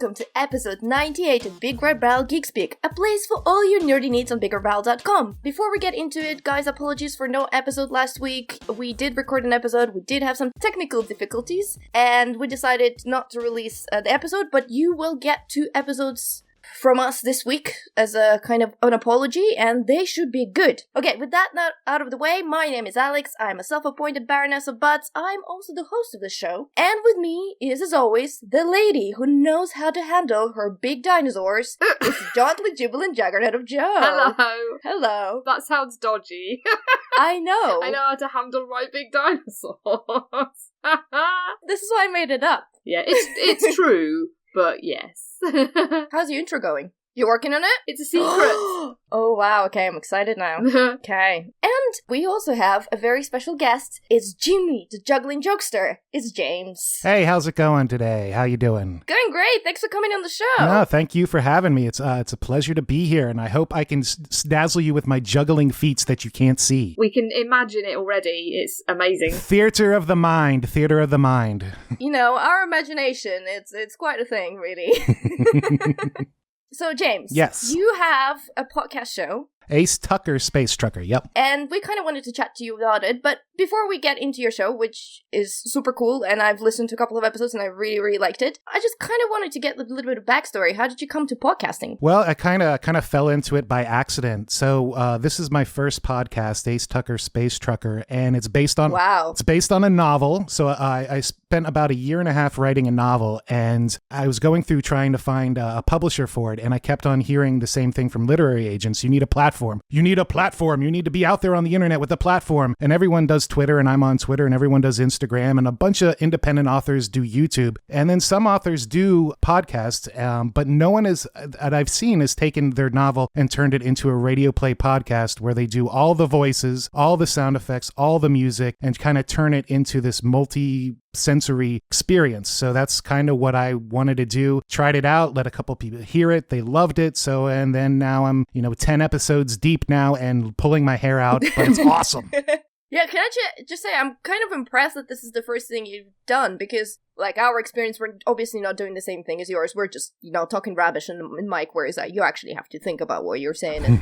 welcome to episode 98 of BigRedBarel Geek Speak, a place for all your nerdy needs on BigRedBarel.com. Before we get into it, guys, apologies for no episode last week. We did record an episode, we did have some technical difficulties, and we decided not to release the episode, but you will get 2 episodes from us this week as a kind of an apology, and they should be good. Okay, with that now out of the way, my name is Alex, I'm a self-appointed Baroness of Butts, I'm also the host of the show, and with me is, as always, the lady who knows how to handle her big dinosaurs. It's jauntily jubilant Juggernaut of Joe. Hello. Hello. That sounds dodgy. I know. I know how to handle my big dinosaurs. This is why I made it up. Yeah, it's true, but yes. How's your intro going? You working on it? It's a secret. Oh wow, okay, I'm excited now. Okay. And we also have a very special guest. It's Jimmy, the juggling jokester. It's James. Hey, how's it going today? How you doing? Going great. Thanks for coming on the show. No, thank you for having me. It's a pleasure to be here, and I hope I can dazzle you with my juggling feats that you can't see. We can imagine it already. It's amazing. Theater of the mind. Theater of the mind. You know, our imagination, it's quite a thing, really. So, James, yes, you have a podcast show. Ace Tucker, Space Trucker, yep. And we kind of wanted to chat to you about it, but before we get into your show, which is super cool, and I've listened to a couple of episodes and I really, really liked it, I just kind of wanted to get a little bit of backstory. How did you come to podcasting? Well, I kind of fell into it by accident. So this is my first podcast, Ace Tucker, Space Trucker, and it's based on It's based on a novel. So I spent about 1.5 years writing a novel, and I was going through trying to find a publisher for it, and I kept on hearing the same thing from literary agents. You need a platform. You need a platform. You need to be out there on the internet with a platform. And everyone does Twitter, and I'm on Twitter, and everyone does Instagram, and a bunch of independent authors do YouTube. And then some authors do podcasts, but no one that I've seen has taken their novel and turned it into a radio play podcast where they do all the voices, all the sound effects, all the music, and kind of turn it into this multi-sensory experience. So that's kind of what I wanted to do. Tried it out, let a couple people hear it. They loved it. So, and then now I'm, 10 episodes deep now and pulling my hair out, but it's awesome. Yeah, can I just say I'm kind of impressed that this is the first thing you've done, because like our experience, we're obviously not doing the same thing as yours. We're just, talking rubbish in mic, whereas you actually have to think about what you're saying and,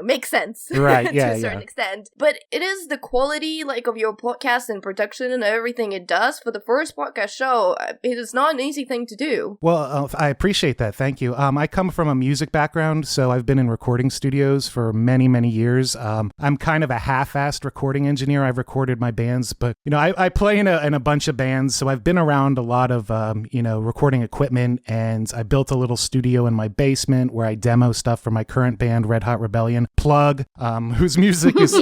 make sense. Right, yeah, to a certain extent. But it is the quality, of your podcast and production and everything it does for the first podcast show. It is not an easy thing to do. Well, I appreciate that. Thank you. I come from a music background, so I've been in recording studios for many, many years. I'm kind of a half-assed recording engineer. I've recorded my bands, but, I play in a bunch of bands, so I've been around a lot of, recording equipment, and I built a little studio in my basement where I demo stuff for my current band, Red Hot Rebellion, plug, whose music is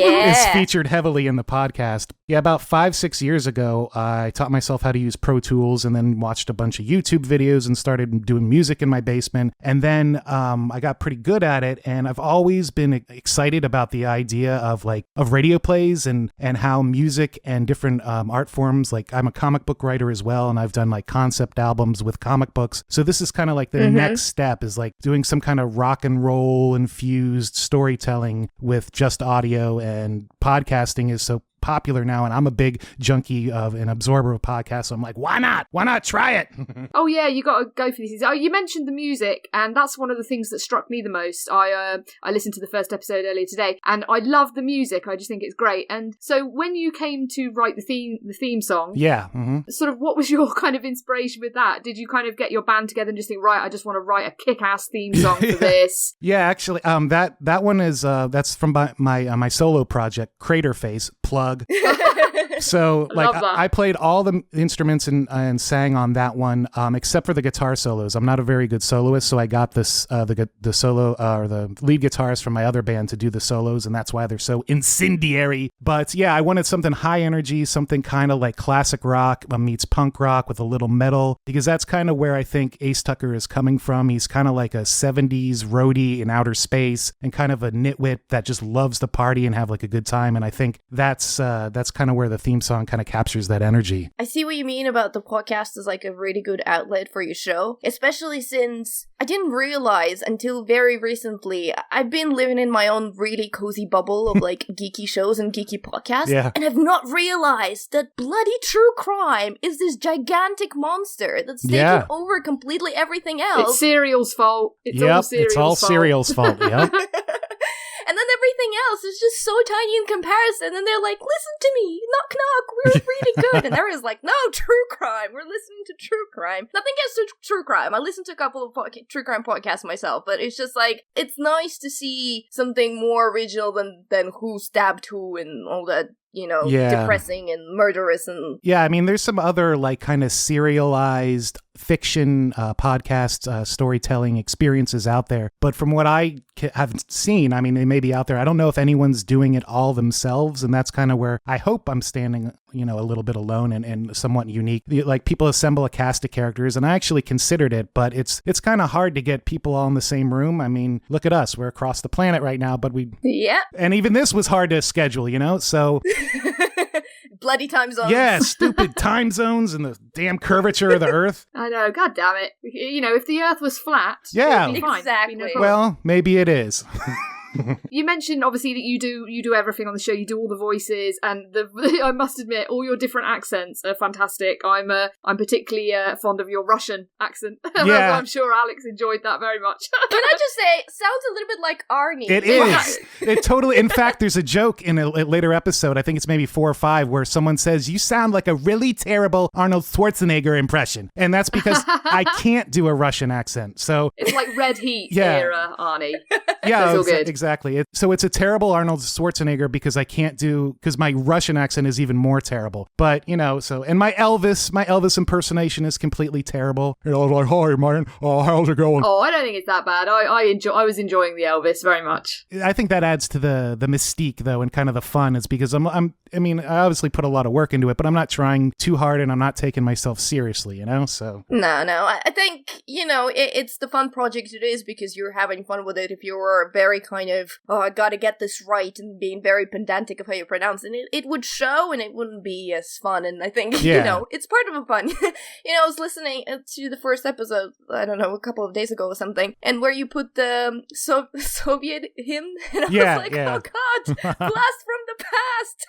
featured heavily in the podcast. Yeah, about 5-6 years ago, I taught myself how to use Pro Tools and then watched a bunch of YouTube videos and started doing music in my basement. And then I got pretty good at it, and I've always been excited about the idea of radio plays and how music and different art forms, I'm a comic book writer as well, and I've done concept albums with comic books. So this is kind of the next step is doing some kind of rock and roll infused storytelling with just audio, and podcasting is so popular now, and I'm a big junkie of an absorber of podcasts, so I'm like, why not try it? Oh yeah, you gotta go for these. Oh, you mentioned the music, and that's one of the things that struck me the most. I listened to the first episode earlier today, and I love the music. I just think it's great. And so when you came to write the theme song, sort of what was your kind of inspiration with that? Did you kind of get your band together and just think, right, I just want to write a kick-ass theme song for this? Yeah, actually, that one is that's from my solo project, Crater Face, plug. So I played all the instruments and sang on that one, except for the guitar solos. I'm not a very good soloist, so I got this the solo or the lead guitarist from my other band to do the solos, and that's why they're so incendiary. But yeah, I wanted something high energy, something kind of like classic rock meets punk rock with a little metal, because that's kind of where I think Ace Tucker is coming from. He's kind of like a 70s roadie in outer space and kind of a nitwit that just loves to party and have a good time, and I think that's kind of where the theme song kind of captures that energy. I see what you mean about the podcast as like a really good outlet for your show, especially since I didn't realize until very recently, I've been living in my own really cozy bubble of like geeky shows and geeky podcasts, and I've not realized that bloody true crime is this gigantic monster that's taken over completely everything else. It's Serial's fault. It's all Serial's fault. Yep. And then everything else is just so tiny in comparison. And they're like, listen to me, knock knock, we're really good. And everyone's like, no, true crime. We're listening to true crime. Nothing against true crime. I listen to a couple of true crime podcasts myself, but it's just like, it's nice to see something more original than who stabbed who and all that. Depressing and murderous and... Yeah, I mean, there's some other, like, kind of serialized fiction podcast storytelling experiences out there. But from what I have seen, I mean, they may be out there. I don't know if anyone's doing it all themselves, and that's kind of where I hope I'm standing, a little bit alone and somewhat unique. Like, people assemble a cast of characters, and I actually considered it, but it's kind of hard to get people all in the same room. I mean, look at us. We're across the planet right now, but we... Yeah. And even this was hard to schedule, so... Bloody time zones. Yeah, stupid time zones and the damn curvature of the Earth. I know, god damn it. If the Earth was flat, it'd be fine. Exactly. It'd be no well, maybe it is. You mentioned obviously that you do everything on the show. You do all the voices, and I must admit, all your different accents are fantastic. I'm particularly fond of your Russian accent. Yeah. I'm sure Alex enjoyed that very much. Can I just say, it sounds a little bit like Arnie. It is. It totally. In fact, there's a joke in a later episode. I think it's maybe 4 or 5, where someone says, "You sound like a really terrible Arnold Schwarzenegger impression," and that's because I can't do a Russian accent. So it's like Red Heat era Arnie. Yeah, it's all good. Exactly. So it's a terrible Arnold Schwarzenegger because because my Russian accent is even more terrible. But, and my Elvis impersonation is completely terrible. I was like, "Hi, man. Oh, how's it going?" Oh, I don't think it's that bad. I was enjoying the Elvis very much. I think that adds to the mystique, though, and kind of the fun. It's because I obviously put a lot of work into it, but I'm not trying too hard and I'm not taking myself seriously, so. No. I think, it's the fun project it is because you're having fun with it. If you're very kind of, I gotta get this right and being very pedantic of how you pronounce it, it would show and it wouldn't be as fun. And I think, it's part of the fun. I was listening to the first episode, I don't know, a couple of days ago or something, and where you put the Soviet hymn, and I was like, oh god, blast from the past.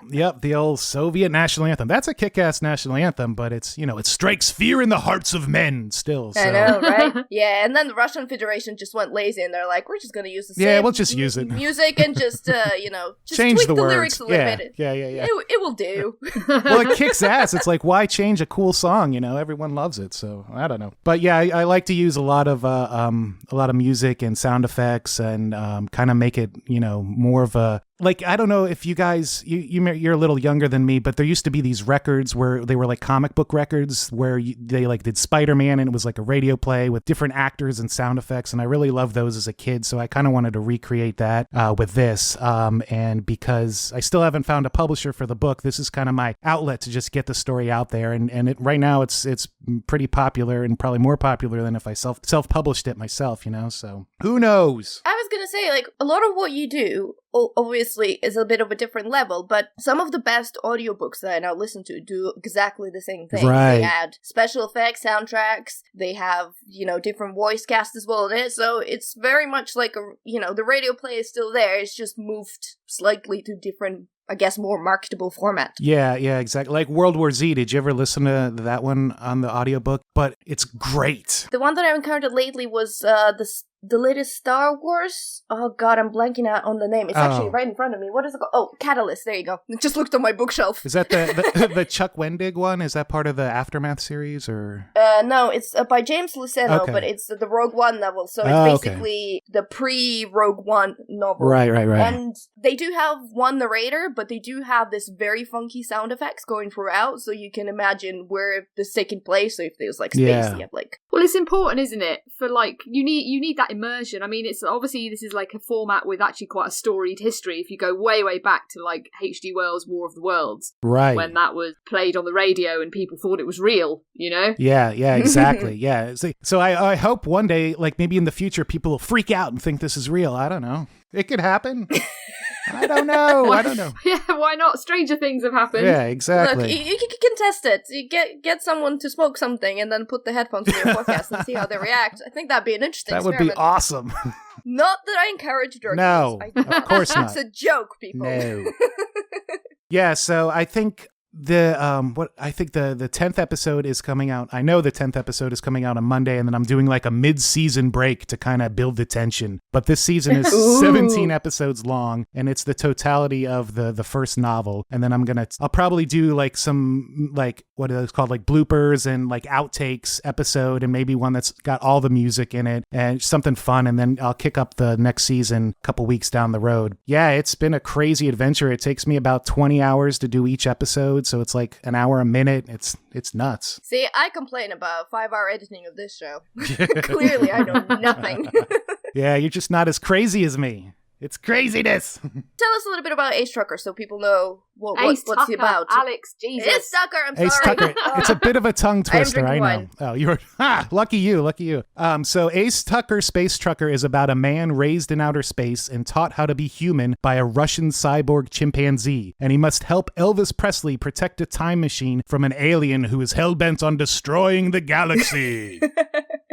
Yep, the old Soviet national anthem. That's a kick-ass national anthem, but it's, it strikes fear in the hearts of men still. So. I know, right? Yeah, and then the Russian Federation just went lazy and they're like, we're just going to use the same we'll just use it. music and just, just change tweak the words. Lyrics a little bit. Yeah. It will do. Well, it kicks ass. It's like, why change a cool song? Everyone loves it, so I don't know. But yeah, I like to use a lot of music and sound effects and kind of make it, more of a... Like, I don't know if you guys, you're a little younger than me, but there used to be these records where they were like comic book records where they like did Spider-Man and it was like a radio play with different actors and sound effects. And I really loved those as a kid. So I kind of wanted to recreate that with this. And because I still haven't found a publisher for the book, this is kind of my outlet to just get the story out there. And right now it's pretty popular and probably more popular than if I self-published it myself, so who knows? I was going to say, like, a lot of what you do obviously is a bit of a different level, but some of the best audiobooks that I now listen to do exactly the same thing. Right. They add special effects, soundtracks, they have, different voice cast as well in it, so it's very much like the radio play is still there, it's just moved slightly to different, I guess, more marketable format. Yeah, exactly. Like World War Z, did you ever listen to that one on the audiobook? But it's great. The one that I encountered lately was the latest Star Wars. Oh god, I'm blanking out on the name. It's actually right in front of me. What is it called? Oh, Catalyst. There you go. It just looked on my bookshelf. Is that the Chuck Wendig one? Is that part of the Aftermath series or? No, it's by James Luceno, but it's the Rogue One novel. So it's basically the pre-Rogue One novel. Right. And they do have one narrator, but they do have this very funky sound effects going throughout, so you can imagine where this taking place. So if there's like space, you have like. Well, it's important, isn't it? For like you need that immersion. I mean, it's obviously this is like a format with actually quite a storied history. If you go way back to like H.G. Wells' War of the Worlds, right, when that was played on the radio and people thought it was real, Yeah, exactly. Yeah. So I hope one day, like maybe in the future, people will freak out and think this is real. I don't know. It could happen. I don't know. Yeah, why not? Stranger things have happened. Yeah, exactly. Look, you can test it. You get someone to smoke something and then put the headphones in your podcast and see how they react. I think that'd be an interesting That would experiment. be awesome. Not that I encourage drug No, use. of course not. It's a joke, people. No. Yeah, so I think the 10th episode is coming out. I know the 10th episode is coming out on Monday, and then I'm doing like a mid-season break to kind of build the tension. But this season is 17 episodes long, and it's the totality of the first novel. And then I'll probably do like some like what is called like bloopers and like outtakes episode, and maybe one that's got all the music in it and something fun. And then I'll kick up the next season a couple weeks down the road. Yeah, it's been a crazy adventure. It takes me about 20 hours to do each episode. So it's like an hour a minute. It's nuts. See, I complain about 5-hour editing of this show. Clearly, I know nothing. Yeah, you're just not as crazy as me. It's craziness. Tell us a little bit about Ace Trucker so people know Ace what's he Tucker, about. Alex, Jesus. Ace Tucker, I'm Ace sorry. Tucker. It's a bit of a tongue twister, I know. wine. Oh, you're lucky you. So Ace Tucker, Space Trucker is about a man raised in outer space and taught how to be human by a Russian cyborg chimpanzee, and he must help Elvis Presley protect a time machine from an alien who is hell-bent on destroying the galaxy.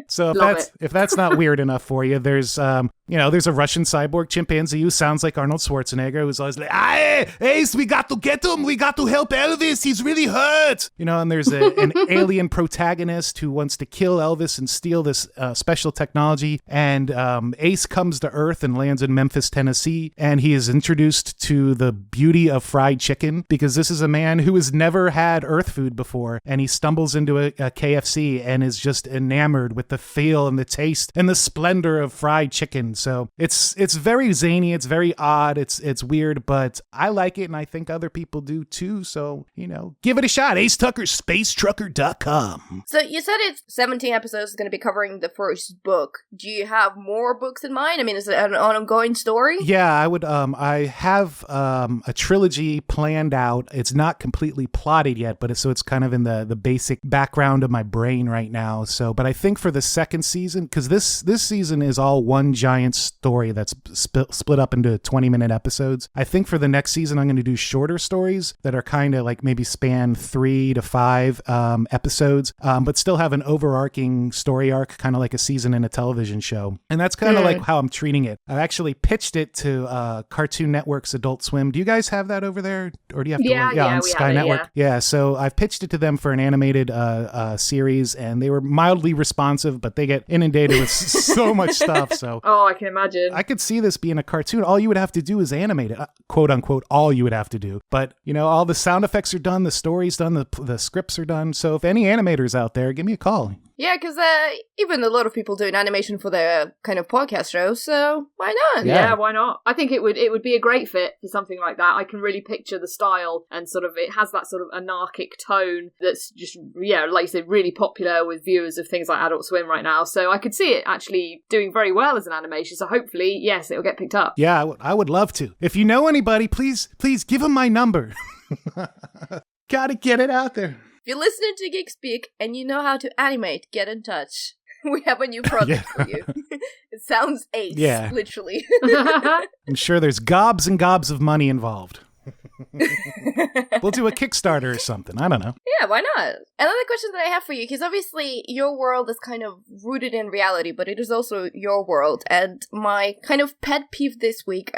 So if that's not weird enough for you, there's there's a Russian cyborg chimpanzee who sounds like Arnold Schwarzenegger, who's always like, "Hey, Ace, we got to get him. We got to help Elvis. He's really hurt." And there's an alien protagonist who wants to kill Elvis and steal this special technology. And Ace comes to Earth and lands in Memphis, Tennessee, and he is introduced to the beauty of fried chicken because this is a man who has never had Earth food before, and he stumbles into a KFC and is just enamored with the feel and the taste and the splendor of fried chicken. So it's very zany, it's very odd, it's weird, but I like it, and I think other people do too. So give it a shot. Ace Tucker, spacetrucker.com. So you said it's 17 episodes is going to be covering the first book. Do you have more books in mind? I mean, is it an ongoing story? Yeah, I would. I have a trilogy planned out. It's not completely plotted yet, but it's kind of in the basic background of my brain right now. So, but I think for the second season, because this season is all one giant story that's split up into 20-minute episodes. I think for the next season, I'm going to do shorter stories that are kind of like maybe span 3 to 5 episodes, but still have an overarching story arc, kind of like a season in a television show. And that's kind of like how I'm treating it. I've actually pitched it to Cartoon Network's Adult Swim. Do you guys have that over there? Or do you have to on Sky Network? Yeah, so I've pitched it to them for an animated series, and they were mildly responsive, but they get inundated with so much stuff. So I can imagine. I could see this being a cartoon. All you would have to do is animate it, quote unquote. All you would have to do, but all the sound effects are done, the story's done, the scripts are done. So if any animators out there, give me a call. Yeah, because even a lot of people doing animation for their kind of podcast shows, so why not? Yeah, why not? I think it would be a great fit for something like that. I can really picture the style, and sort of it has that sort of anarchic tone that's just, like you said, really popular with viewers of things like Adult Swim right now. So I could see it actually doing very well as an animation. So hopefully, yes, it'll get picked up. Yeah, I would love to. If you know anybody, please give them my number. Gotta get it out there. If you're listening to Geek Speak and you know how to animate, get in touch. We have a new product for you. It sounds ace, literally. I'm sure there's gobs and gobs of money involved. We'll do a Kickstarter or something. I don't know. Yeah, why not? Another question that I have for you, because obviously your world is kind of rooted in reality, but it is also your world. And my kind of pet peeve this week,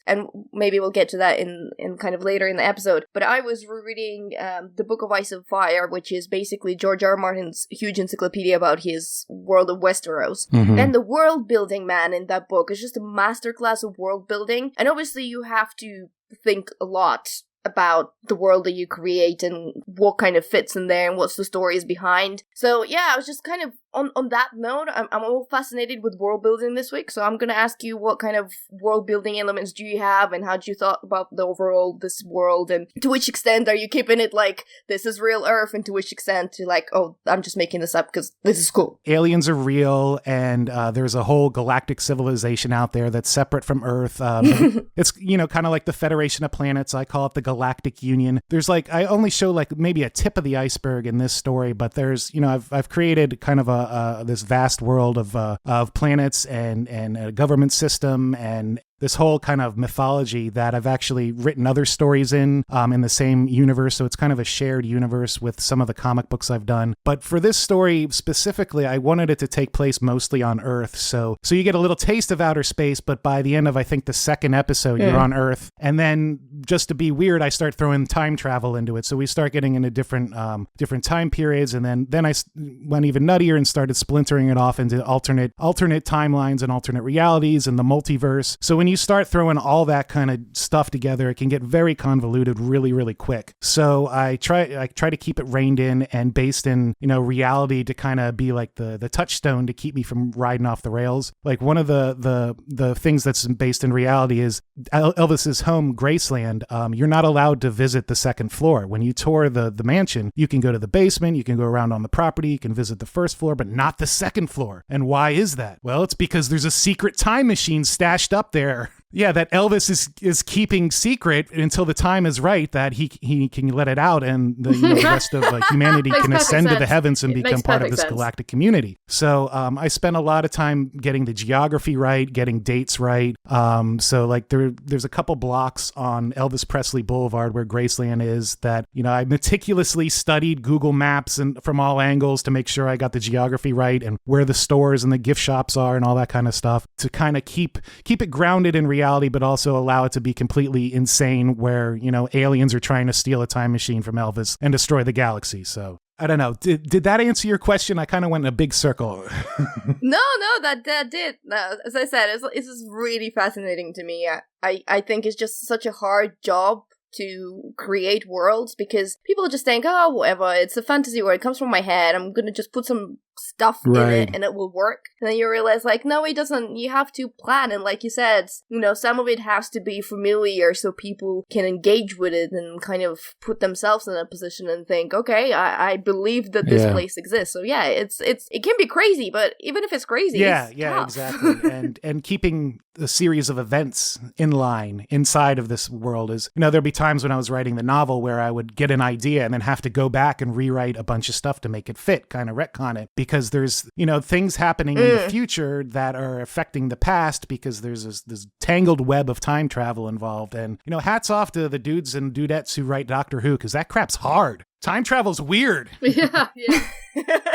and maybe we'll get to that in kind of later in the episode, but I was reading the Book of Ice and Fire, which is basically George R. R. Martin's huge encyclopedia about his world of Westeros. Mm-hmm. And the world building, man, in that book is just a masterclass of world building. And obviously you have to think a lot about the world that you create and what kind of fits in there and what's the stories behind. So yeah, I was just kind of on that note, I'm all fascinated with world building this week, so I'm gonna ask you what kind of world building elements do you have, and how do you thought about the overall this world, and to which extent are you keeping it like this is real Earth, and to which extent you're like, oh, I'm just making this up because this is cool. Aliens are real, and there's a whole galactic civilization out there that's separate from Earth. It's kind of like the Federation of Planets. I call it the Galactic Union. There's I only show maybe a tip of the iceberg in this story, but there's I've created kind of this vast world of planets and a government system and this whole kind of mythology that I've actually written other stories in the same universe. So it's kind of a shared universe with some of the comic books I've done. But for this story specifically, I wanted it to take place mostly on Earth. So you get a little taste of outer space, but by the end of, I think, the second episode, you're on Earth. And then just to be weird, I start throwing time travel into it. So we start getting into different time periods. And then I went even nuttier and started splintering it off into alternate timelines and alternate realities and the multiverse. So when you start throwing all that kind of stuff together, it can get very convoluted really, really quick. So I try to keep it reined in and based in, reality to kind of be like the touchstone to keep me from riding off the rails. Like one of the things that's based in reality is Elvis's home, Graceland. You're not allowed to visit the second floor. When you tour the mansion, you can go to the basement, you can go around on the property, you can visit the first floor, but not the second floor. And why is that? Well, it's because there's a secret time machine stashed up there. Yeah, that Elvis is keeping secret until the time is right that he can let it out and the rest of humanity can ascend to the heavens and become part of this galactic community. So I spent a lot of time getting the geography right, getting dates right. So like there's a couple blocks on Elvis Presley Boulevard where Graceland is that, I meticulously studied Google Maps and from all angles to make sure I got the geography right and where the stores and the gift shops are and all that kind of stuff to kind of keep it grounded in reality, but also allow it to be completely insane where, aliens are trying to steal a time machine from Elvis and destroy the galaxy. So I don't know. Did that answer your question? I kind of went in a big circle. No, that did. No, as I said, it's just really fascinating to me. I think it's just such a hard job to create worlds because people just think, oh, whatever, it's a fantasy world, it comes from my head, I'm gonna just put some stuff in it and it will work. And then you realize, no, it doesn't. You have to plan, and like you said, some of it has to be familiar so people can engage with it and kind of put themselves in a position and think, okay, I believe that this place exists. So yeah, it can be crazy, but even if it's crazy, it's tough. Exactly. and keeping a series of events in line inside of this world is, there'd be times when I was writing the novel where I would get an idea and then have to go back and rewrite a bunch of stuff to make it fit, kind of retcon it, because there's, things happening in the future that are affecting the past because there's this tangled web of time travel involved. And, hats off to the dudes and dudettes who write Doctor Who, because that crap's hard. Time travel's weird. Yeah.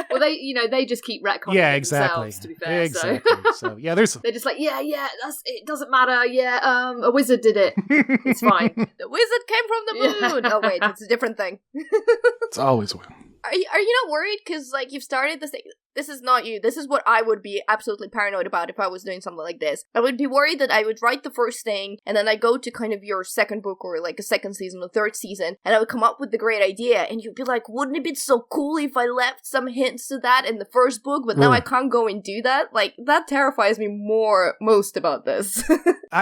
Well, they just keep retconning themselves, to be fair. Exactly. So yeah, they're just like, it doesn't matter. Yeah, a wizard did it. It's fine. The wizard came from the moon. Oh wait, it's a different thing. It's always a win. Are you not worried? Because you've started this thing. This is not you. This is what I would be absolutely paranoid about if I was doing something like this. I would be worried that I would write the first thing, and then I go to kind of your second book or a second season or third season, and I would come up with the great idea, and you'd be like, wouldn't it be so cool if I left some hints to that in the first book, but now I can't go and do that? That terrifies me most about this.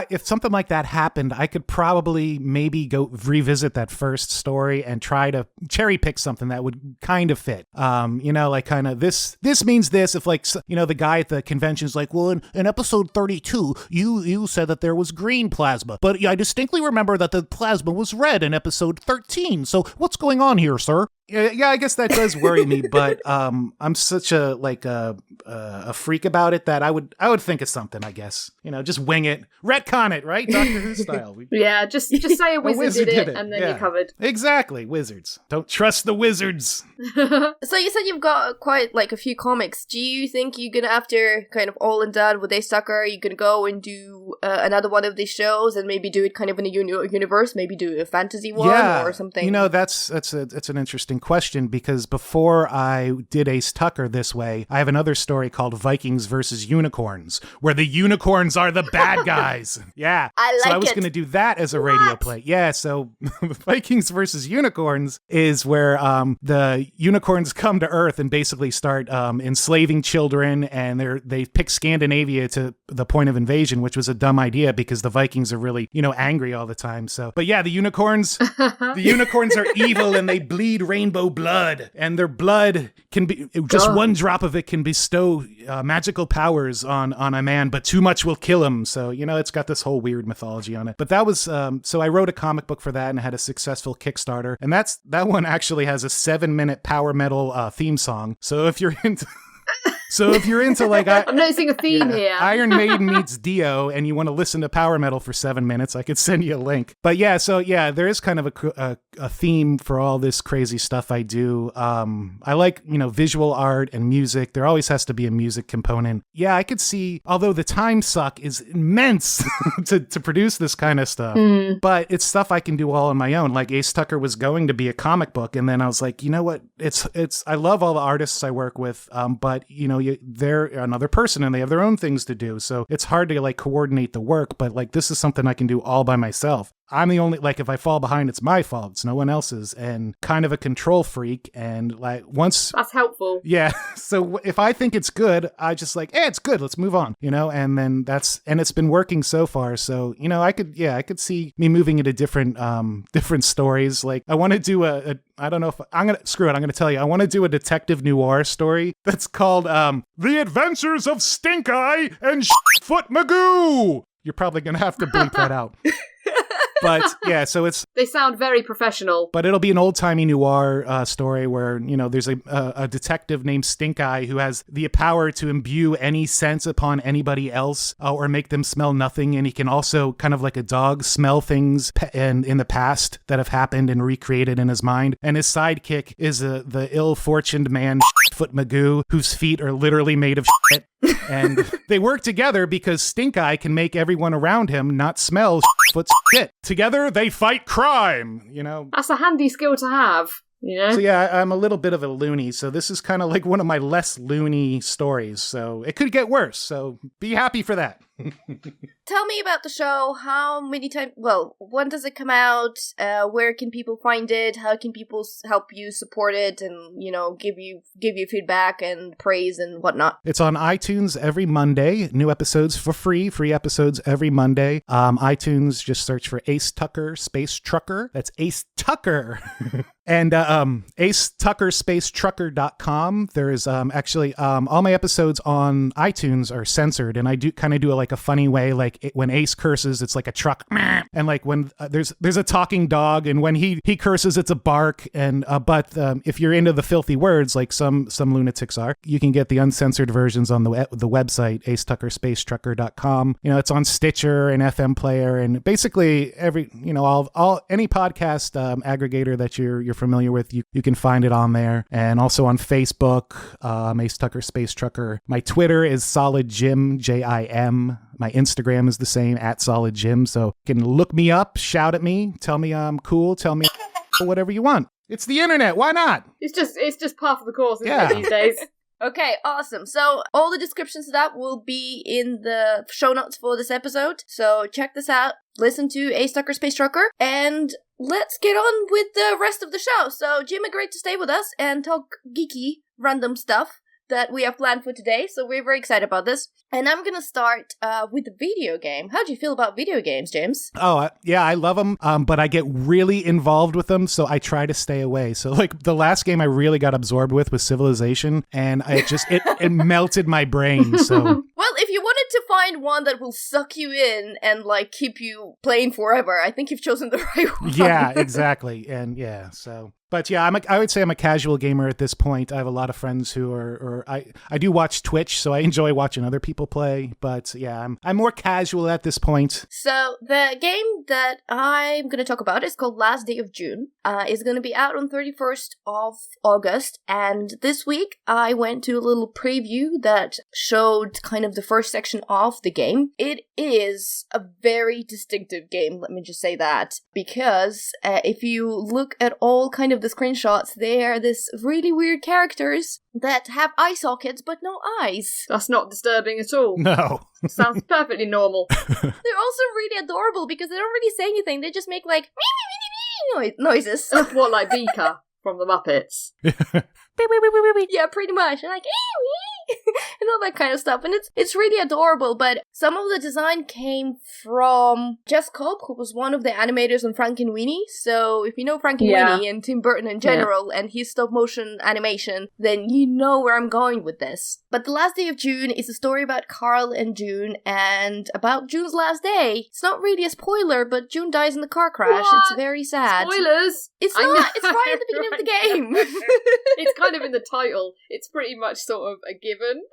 If something like that happened, I could probably maybe go revisit that first story and try to cherry pick something that would kind of fit. Kind of this means this. If the guy at the convention's like, well, in episode 32, you said that there was green plasma, but I distinctly remember that the plasma was red in episode 13. So what's going on here, sir? Yeah, I guess that does worry me, but I'm such a freak about it that I would think of something, I guess. Just wing it. Retcon it, right? Doctor Who style. Yeah, just say a wizard did it, and then you're covered. Exactly, wizards. Don't trust the wizards. So you said you've got quite a few comics. Do you think you're gonna, after kind of all and done with Sucker, you're gonna go and do another one of these shows and maybe do it kind of in a universe, maybe do a fantasy one or something? That's an interesting question, because before I did Ace Tucker this way, I have another story called Vikings versus Unicorns, where the unicorns are the bad guys. Yeah. So I was going to do that as a radio play. Yeah, so Vikings versus Unicorns is where the unicorns come to Earth and basically start enslaving children, and they pick Scandinavia to the point of invasion, which was a dumb idea because the Vikings are really, angry all the time. So, but yeah, the unicorns are evil and they bleed rainbow blood, and their blood can be just one drop of it can bestow magical powers on a man, but too much will kill him. So it's got this whole weird mythology on it. But that was so I wrote a comic book for that and had a successful Kickstarter, and that one actually has a 7-minute power metal theme song. So if you're into So if you're into like... I'm noticing a theme here. Iron Maiden meets Dio, and you want to listen to power metal for 7 minutes, I could send you a link. But yeah, so yeah, there is kind of a theme for all this crazy stuff I do. I like, visual art and music. There always has to be a music component. Yeah, I could see, although the time suck is immense to produce this kind of stuff, but it's stuff I can do all on my own. Like Ace Tucker was going to be a comic book, and then I was like, you know what? I love all the artists I work with, but they're another person and they have their own things to do. So it's hard to like coordinate the work, but like this is something I can do all by myself. I'm the only, like, if I fall behind, it's my fault. It's no one else's, and kind of a control freak. And like once... That's helpful. Yeah. So if I think it's good, I just like, it's good. Let's move on, and then and it's been working so far. So, I could see me moving into different stories. Like I want to do I don't know if I'm going to tell you, I want to do a detective noir story that's called, The Adventures of Stink Eye and Foot Magoo. You're probably going to have to bleep that out. But yeah, so they sound very professional. But it'll be an old-timey noir story where, there's a detective named Stink Eye who has the power to imbue any sense upon anybody else or make them smell nothing. And he can also, kind of like a dog, smell things in the past that have happened and recreated in his mind. And his sidekick is the ill-fortuned man, Foot Magoo, whose feet are literally made of shit. And they work together because Stink Eye can make everyone around him not smell Foot's shit. Together, they fight crime, That's a handy skill to have, So yeah, I'm a little bit of a loony, so this is kind of like one of my less loony stories, so it could get worse, so be happy for that. Tell me about the show. How many times? Well, when does it come out? Where can people find it? How can people help you support it and give you feedback and praise and whatnot? It's on iTunes every Monday. New episodes for free. Free episodes every Monday. iTunes, just search for Ace Tucker Space Trucker. That's Ace Tucker. And AceTuckerSpaceTrucker.com. There's actually all my episodes on iTunes are censored, and I do kind of do like a funny way, like when Ace curses, it's like a truck, and like when there's a talking dog, and when he curses, it's a bark. And but if you're into the filthy words, like some lunatics are, you can get the uncensored versions on the website AceTuckerSpaceTrucker.com. It's on Stitcher and FM Player, and basically every all any podcast aggregator that you're familiar with, you can find it on there, and also on Facebook, Ace Tucker Space Trucker. My Twitter is Solid Jim, JIM. My Instagram is the same, @SolidJim. So you can look me up, shout at me, tell me I'm cool, tell me whatever you want. It's the internet. Why not? It's just part of the course, isn't it, these days? Okay, awesome. So all the descriptions of that will be in the show notes for this episode. So check this out. Listen to Ace Tucker Space Trucker, and let's get on with the rest of the show. So Jim agreed to stay with us and talk geeky, random stuff that we have planned for today. So we're very excited about this. And I'm going to start with the video game. How do you feel about video games, James? Oh, yeah, I love them, but I get really involved with them, so I try to stay away. So, like, the last game I really got absorbed with was Civilization, and it melted my brain, so... Well, if you wanted to find one that will suck you in and, like, keep you playing forever, I think you've chosen the right one. Yeah, exactly, and yeah, so... But yeah, I would say I'm a casual gamer at this point. I have a lot of friends who I do watch Twitch, so I enjoy watching other people play. But yeah, I'm more casual at this point. So the game that I'm going to talk about is called Last Day of June. It's going to be out on 31st of August. And this week I went to a little preview that showed kind of the first section of the game. It is a very distinctive game, let me just say that. Because if you look at all kind of the screenshots, they are this really weird characters that have eye sockets but no eyes. That's not disturbing at all. No. Sounds perfectly normal. They're also really adorable because they don't really say anything. They just make like noises. What, like Beaker from the Muppets? Yeah, pretty much. And like and all that kind of stuff. And it's really adorable, but some of the design came from Jess Cobb, who was one of the animators on Frankenweenie. So if you know Frankenweenie and Tim Burton in general and his stop motion animation, then you know where I'm going with this. But The Last Day of June is a story about Carl and June and about June's last day. It's not really a spoiler, but June dies in the car crash. What? It's very sad. Spoilers! It's not. It's right at the beginning of the game. It's kind of in the title. It's pretty much sort of a given. given.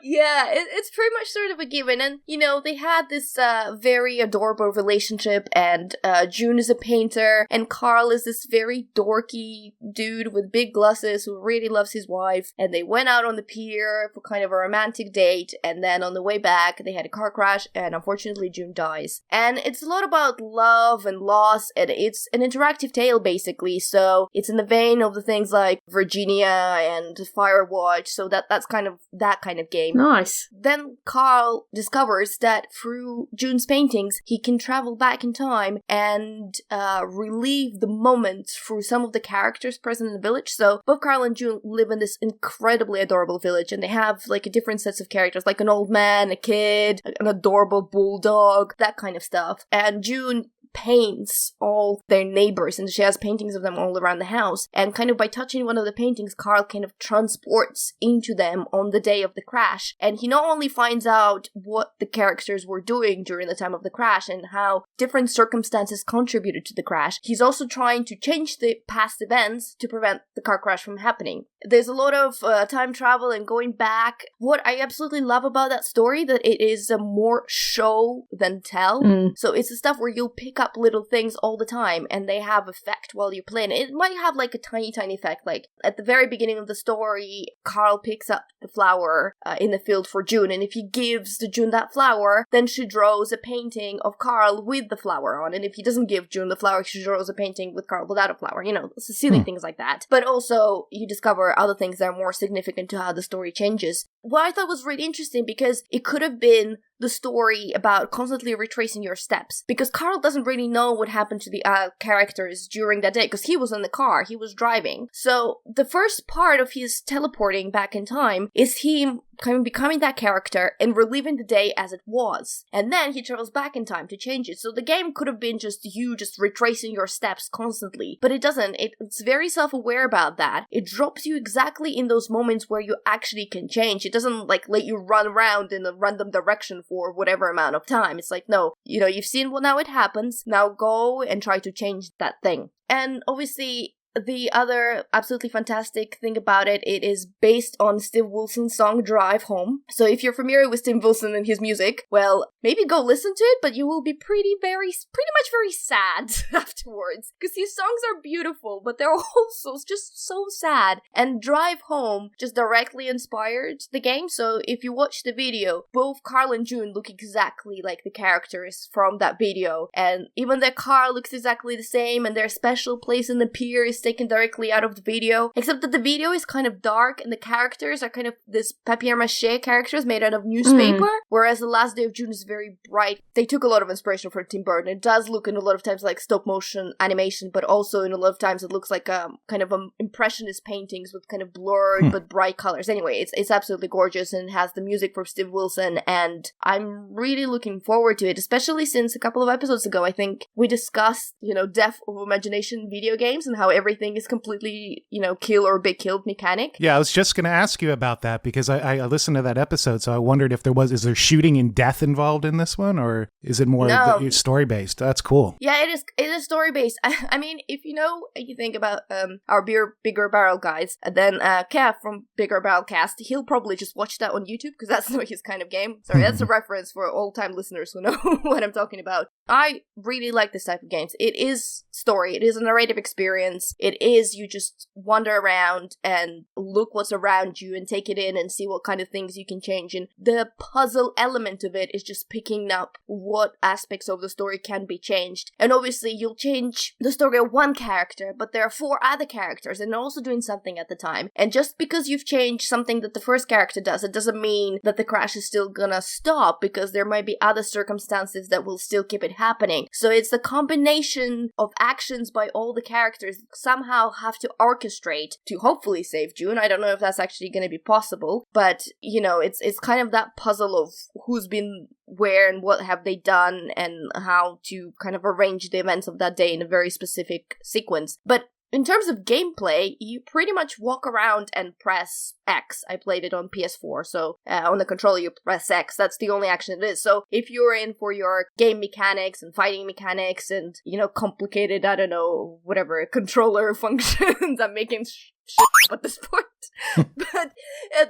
Yeah, it's pretty much sort of a given. And, they had this very adorable relationship, and June is a painter, and Carl is this very dorky dude with big glasses who really loves his wife, and they went out on the pier for kind of a romantic date, and then on the way back, they had a car crash, and unfortunately June dies. And it's a lot about love and loss, and it's an interactive tale, basically, so it's in the vein of the things like Virginia and Firewatch, so that's kind of that kind of game. Nice. Then Carl discovers that through June's paintings, he can travel back in time and relive the moment through some of the characters present in the village. So both Carl and June live in this incredibly adorable village, and they have like a different sets of characters, like an old man, a kid, an adorable bulldog, that kind of stuff. And June paints all their neighbors, and she has paintings of them all around the house, and kind of by touching one of the paintings, Carl kind of transports into them on the day of the crash, and he not only finds out what the characters were doing during the time of the crash and how different circumstances contributed to the crash, he's also trying to change the past events to prevent the car crash from happening. There's a lot of time travel and going back. What I absolutely love about that story, that it is more show than tell. So it's the stuff where you'll pick up little things all the time, and they have effect while you're playing. It might have like a tiny effect. Like at the very beginning of the story, Carl picks up the flower in the field for June, and if he gives to June that flower, then she draws a painting of Carl with the flower on, and if he doesn't give June the flower, she draws a painting with Carl without a flower. Silly things like that. But also, you discover other things that are more significant to how the story changes. What I thought was really interesting, because it could have been the story about constantly retracing your steps, because Carl doesn't really know what happened to the characters during that day, because he was in the car, he was driving. So the first part of his teleporting back in time is him kind of becoming that character and reliving the day as it was, and then he travels back in time to change it. So the game could have been just you just retracing your steps constantly, but it doesn't. It's very self-aware about that. It drops you exactly in those moments where you actually can change. It doesn't like let you run around in a random direction for whatever amount of time. It's like, no, you've seen what now it happens, now go and try to change that thing. And obviously, the other absolutely fantastic thing about it is based on Steve Wilson's song Drive Home. So if you're familiar with Steve Wilson and his music, well, maybe go listen to it, but you will be pretty much very sad afterwards. Because his songs are beautiful, but they're also just so sad. And Drive Home just directly inspired the game. So if you watch the video, both Carl and June look exactly like the characters from that video. And even their car looks exactly the same, and their special place in the pier is taken directly out of the video, except that the video is kind of dark and the characters are kind of this papier-mâché characters made out of newspaper, whereas The Last Day of June is very bright. They took a lot of inspiration from Tim Burton. It does look in a lot of times like stop-motion animation, but also in a lot of times it looks like kind of impressionist paintings with kind of blurred but bright colors. Anyway, it's absolutely gorgeous, and it has the music from Steve Wilson, and I'm really looking forward to it, especially since a couple of episodes ago, I think, we discussed, depth of imagination video games and how everything is completely, kill or be killed mechanic. Yeah, I was just going to ask you about that, because I listened to that episode, so I wondered if is there shooting and death involved in this one, or is it more story-based? That's cool. Yeah, it is story-based. I mean, if you think about our Bigger Barrel guys, then Kev from Bigger Barrel Cast, he'll probably just watch that on YouTube, because that's not his kind of game. Sorry, that's a reference for old-time listeners who know what I'm talking about. I really like this type of games. It is story. It is a narrative experience. It is you just wander around and look what's around you and take it in and see what kind of things you can change. And the puzzle element of it is just picking up what aspects of the story can be changed. And obviously you'll change the story of one character, but there are 4 other characters and they're also doing something at the time. And just because you've changed something that the first character does, it doesn't mean that the crash is still gonna stop, because there might be other circumstances that will still keep it happening. So it's the combination of actions by all the characters somehow have to orchestrate to hopefully save June. I don't know if that's actually going to be possible, but it's kind of that puzzle of who's been where and what have they done and how to kind of arrange the events of that day in a very specific sequence. But in terms of gameplay, you pretty much walk around and press X. I played it on PS4, so on the controller you press X. That's the only action it is. So if you're in for your game mechanics and fighting mechanics and, complicated, I don't know, whatever, controller functions, I'm making shit up at this point. But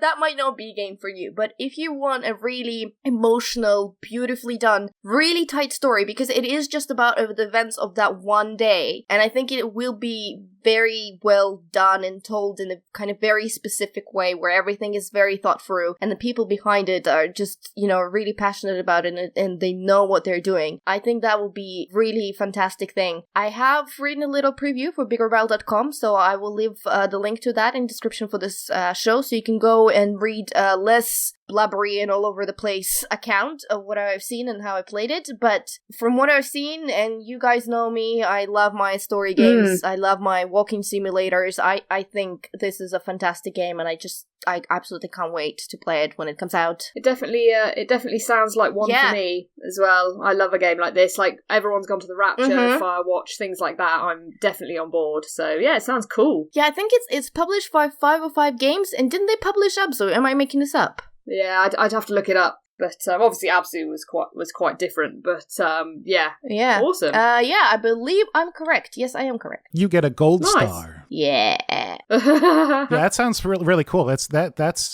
that might not be a game for you. But if you want a really emotional, beautifully done, really tight story, because it is just about the events of that one day, and I think it will be very well done and told in a kind of very specific way where everything is very thought through and the people behind it are just, really passionate about it and they know what they're doing. I think that will be really fantastic thing. I have written a little preview for BigRedBarel.com, so I will leave the link to that in the description for this show, so you can go and read less blubbery and all over the place account of what I've seen and how I played it. But from what I've seen, and you guys know me, I love my story games. I love my walking simulators. I think this is a fantastic game, and I absolutely can't wait to play it when it comes out. It definitely sounds like one for me as well. I love a game like this. Like, everyone's gone to the Rapture, Firewatch, things like that. I'm definitely on board. So yeah, it sounds cool. Yeah, I think it's published by 505 Games, and didn't they publish Abzu? Am I making this up? Yeah, I'd have to look it up. But obviously Abzu was quite different. But yeah. Awesome. I believe I'm correct. Yes, I am correct. You get a gold star. Yeah. Yeah, that sounds really cool. That's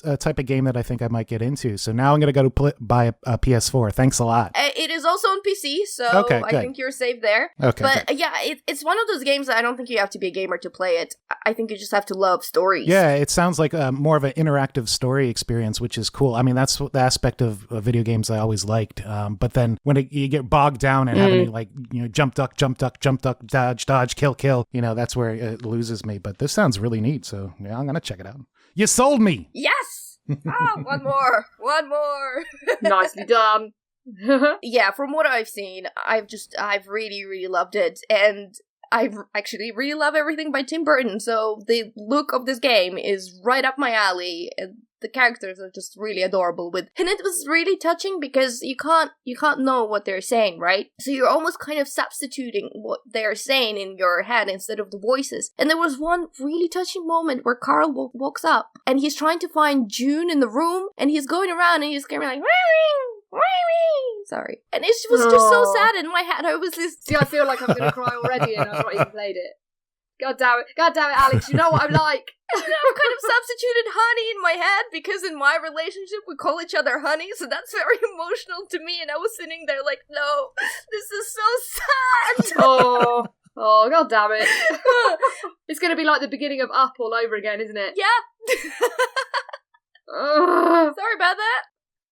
a type of game that I think I might get into. So now I'm going to go to buy a PS4. Thanks a lot. It is also on PC, so okay, I think you're safe there. Okay, but good. Yeah, it's one of those games that I don't think you have to be a gamer to play it. I think you just have to love stories. Yeah, it sounds like more of an interactive story experience, which is cool. I mean, that's the aspect of video games I always liked. But then when you get bogged down and having jump duck, dodge, kill, that's where it loses me. But this sounds really neat, so yeah, I'm gonna check it out. You sold me. Yes. One more. Nicely done. Yeah, from what I've seen, I've really, really loved it, and I actually really love everything by Tim Burton. So the look of this game is right up my alley, and the characters are just really adorable and it was really touching because you can't know what they're saying, right? So you're almost kind of substituting what they're saying in your head instead of the voices. And there was one really touching moment where Carl walks up and he's trying to find June in the room, and he's going around and he's screaming like, sorry. And it was just so sad in my head. I was just... See, I feel like I'm going to cry already and I've not even played it. God damn it, Alex, you know what I'm like. I've kind of substituted honey in my head because in my relationship we call each other honey, so that's very emotional to me, and I was sitting there like, no, this is so sad. Oh, god damn it. It's going to be like the beginning of Up all over again, isn't it? Yeah. Sorry about that.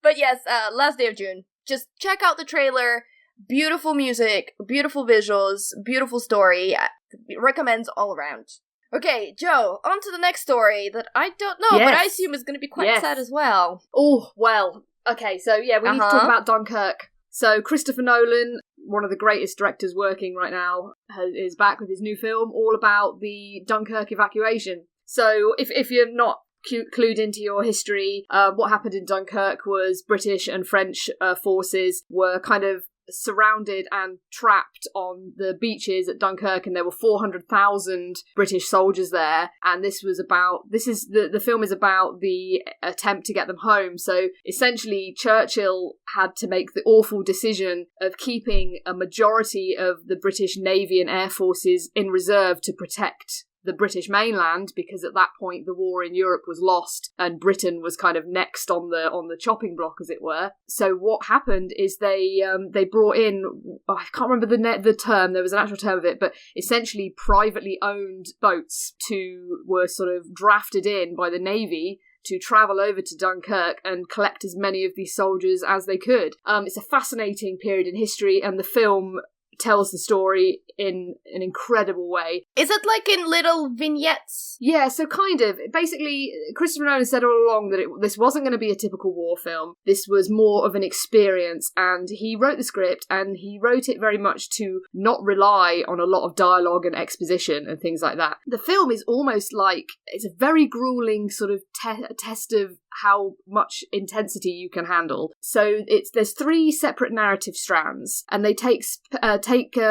But yes, last day of June. Just check out the trailer. Beautiful music, beautiful visuals, beautiful story. Recommends all around. Okay, Joe, on to the next story that I don't know, but I assume is going to be quite sad as well. Oh, well, okay, so yeah, we need to talk about Dunkirk. So Christopher Nolan, one of the greatest directors working right now, is back with his new film all about the Dunkirk evacuation. So if you're not clued into your history, what happened in Dunkirk was British and French forces were kind of surrounded and trapped on the beaches at Dunkirk, and there were 400,000 British soldiers there, and the film is about the attempt to get them home. So essentially Churchill had to make the awful decision of keeping a majority of the British Navy and Air Forces in reserve to protect the British mainland, because at that point the war in Europe was lost and Britain was kind of next on the chopping block, as it were. So what happened is they brought in, I can't remember the term, there was an actual term of it, but essentially privately owned boats were sort of drafted in by the Navy to travel over to Dunkirk and collect as many of these soldiers as they could. It's a fascinating period in history, and the film tells the story in an incredible way. Is it like in little vignettes? Yeah, so kind of. Basically, Christopher Nolan said all along that this wasn't going to be a typical war film. This was more of an experience, and he wrote the script, and he wrote it very much to not rely on a lot of dialogue and exposition and things like that. The film is almost like, it's a very grueling sort of test of how much intensity you can handle. So there's 3 separate narrative strands, and they take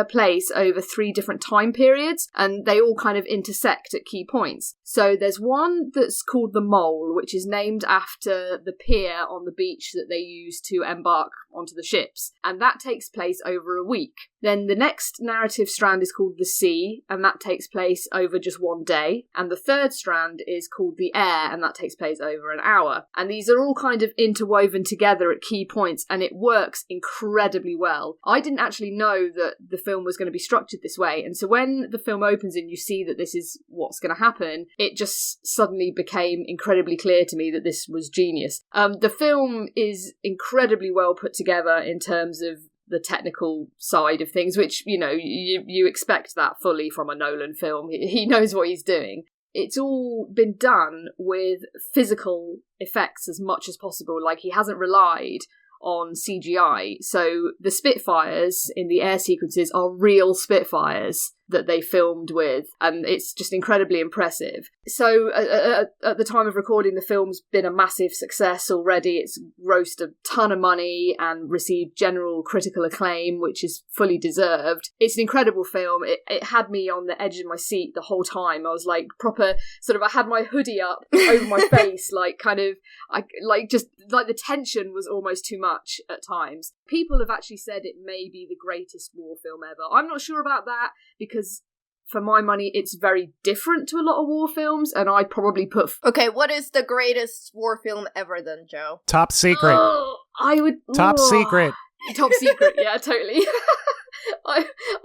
place over 3 different time periods, and they all kind of intersect at key points. So there's one that's called The Mole, which is named after the pier on the beach that they use to embark onto the ships, and that takes place over a week. Then the next narrative strand is called The Sea, and that takes place over just one day. And the third strand is called The Air, and that takes place over an hour. And these are all kind of interwoven together at key points, and it works incredibly well. I didn't actually know that the film was going to be structured this way, and so when the film opens and you see that this is what's going to happen, it just suddenly became incredibly clear to me that this was genius. The film is incredibly well put together in terms of the technical side of things, which, you know, you expect that fully from a Nolan film. He knows what he's doing. It's all been done with physical effects as much as possible. Like, he hasn't relied on CGI. So the Spitfires in the air sequences are real Spitfires that they filmed with, and it's just incredibly impressive. So at the time of recording, the film's been a massive success already. It's grossed a ton of money and received general critical acclaim, which is fully deserved. It's an incredible film. It had me on the edge of my seat the whole time. I was like proper sort of, I had my hoodie up over my face, like kind of, the tension was almost too much at times. People have actually said it may be the greatest war film ever. I'm not sure about that, because for my money, it's very different to a lot of war films, and I'd probably put... Okay, what is the greatest war film ever then, Joe? Top Secret. I would... Top Secret. Top Secret, yeah, totally.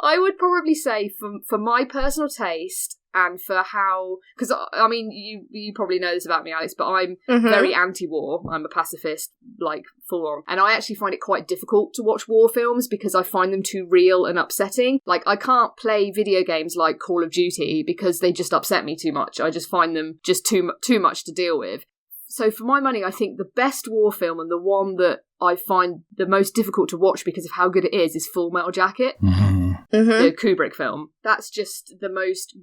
I would probably say, for my personal taste, and for how... Because, I mean, you probably know this about me, Alex, but I'm very anti-war. I'm a pacifist, like, full on. And I actually find it quite difficult to watch war films because I find them too real and upsetting. Like, I can't play video games like Call of Duty because they just upset me too much. I just find them just too much to deal with. So for my money, I think the best war film, and the one that I find the most difficult to watch because of how good it is Full Metal Jacket. The Kubrick film. That's just the most,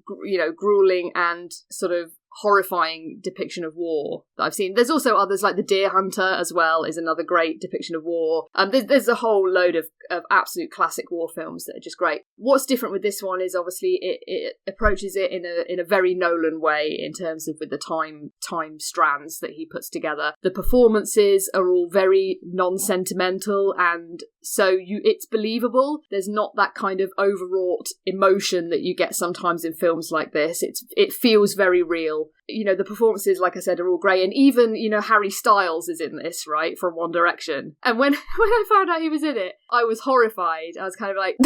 grueling and sort of horrifying depiction of war that I've seen. There's also others, like The Deer Hunter as well is another great depiction of war. There's a whole load of absolute classic war films that are just great. What's different with this one is obviously it approaches it in a very Nolan way in terms of with the time strands that he puts together. The performances are all very non-sentimental, and so it's believable. There's not that kind of overwrought emotion that you get sometimes in films like this. It feels very real. The performances, like I said, are all great. And even, Harry Styles is in this, right, from One Direction. And when I found out he was in it, I was horrified. I was kind of like,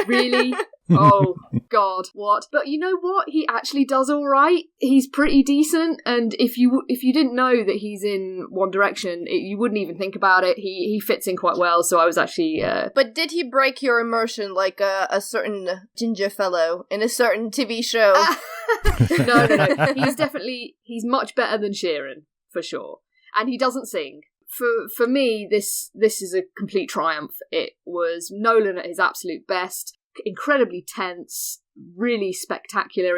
really? Oh, God, what? But you know what? He actually does all right. He's pretty decent. And if you didn't know that he's in One Direction, you wouldn't even think about it. He fits in quite well. So I was actually... But did he break your immersion like a certain ginger fellow in a certain TV show? No. He's much better than Sheeran, for sure. And he doesn't sing. For me, this is a complete triumph. It was Nolan at his absolute best. Incredibly tense, really spectacular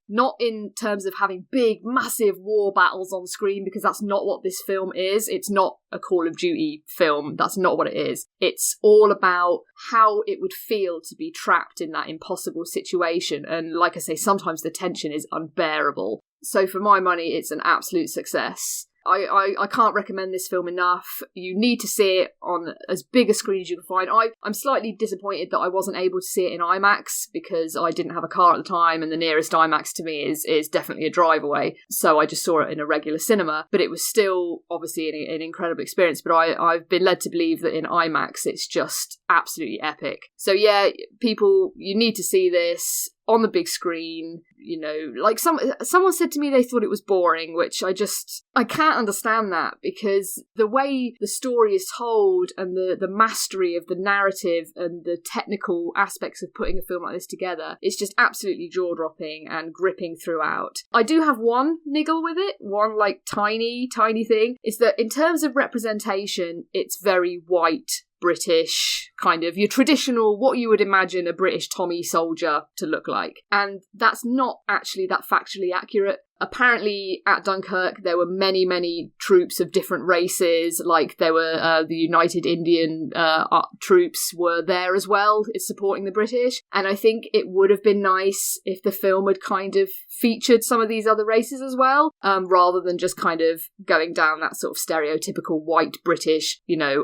not in terms of having big, massive war battles on screen, because that's not what this film is. It's not a Call of Duty film. That's not what it is. It's all about how it would feel to be trapped in that impossible situation. And like I say, sometimes the tension is unbearable. So for my money, it's an absolute success. I can't recommend this film enough. You need to see it on as big a screen as you can find. I'm slightly disappointed that I wasn't able to see it in IMAX because I didn't have a car at the time, and the nearest IMAX to me is definitely a drive away. So I just saw it in a regular cinema. But it was still obviously an incredible experience. But I've been led to believe that in IMAX it's just absolutely epic. So yeah, people, you need to see this on the big screen. Like someone said to me they thought it was boring, which I can't understand that, because the way the story is told and the mastery of the narrative and the technical aspects of putting a film like this together, it's just absolutely jaw-dropping and gripping throughout. I do have one niggle with it, one like tiny thing, is that in terms of representation, it's very white British, kind of your traditional, what you would imagine a British Tommy soldier to look like. And that's not actually that factually accurate. apparently at Dunkirk there were many, many troops of different races, like there were the United Indian troops were there as well, supporting the British, and I think it would have been nice if the film had kind of featured some of these other races as well, rather than just kind of going down that sort of stereotypical white British,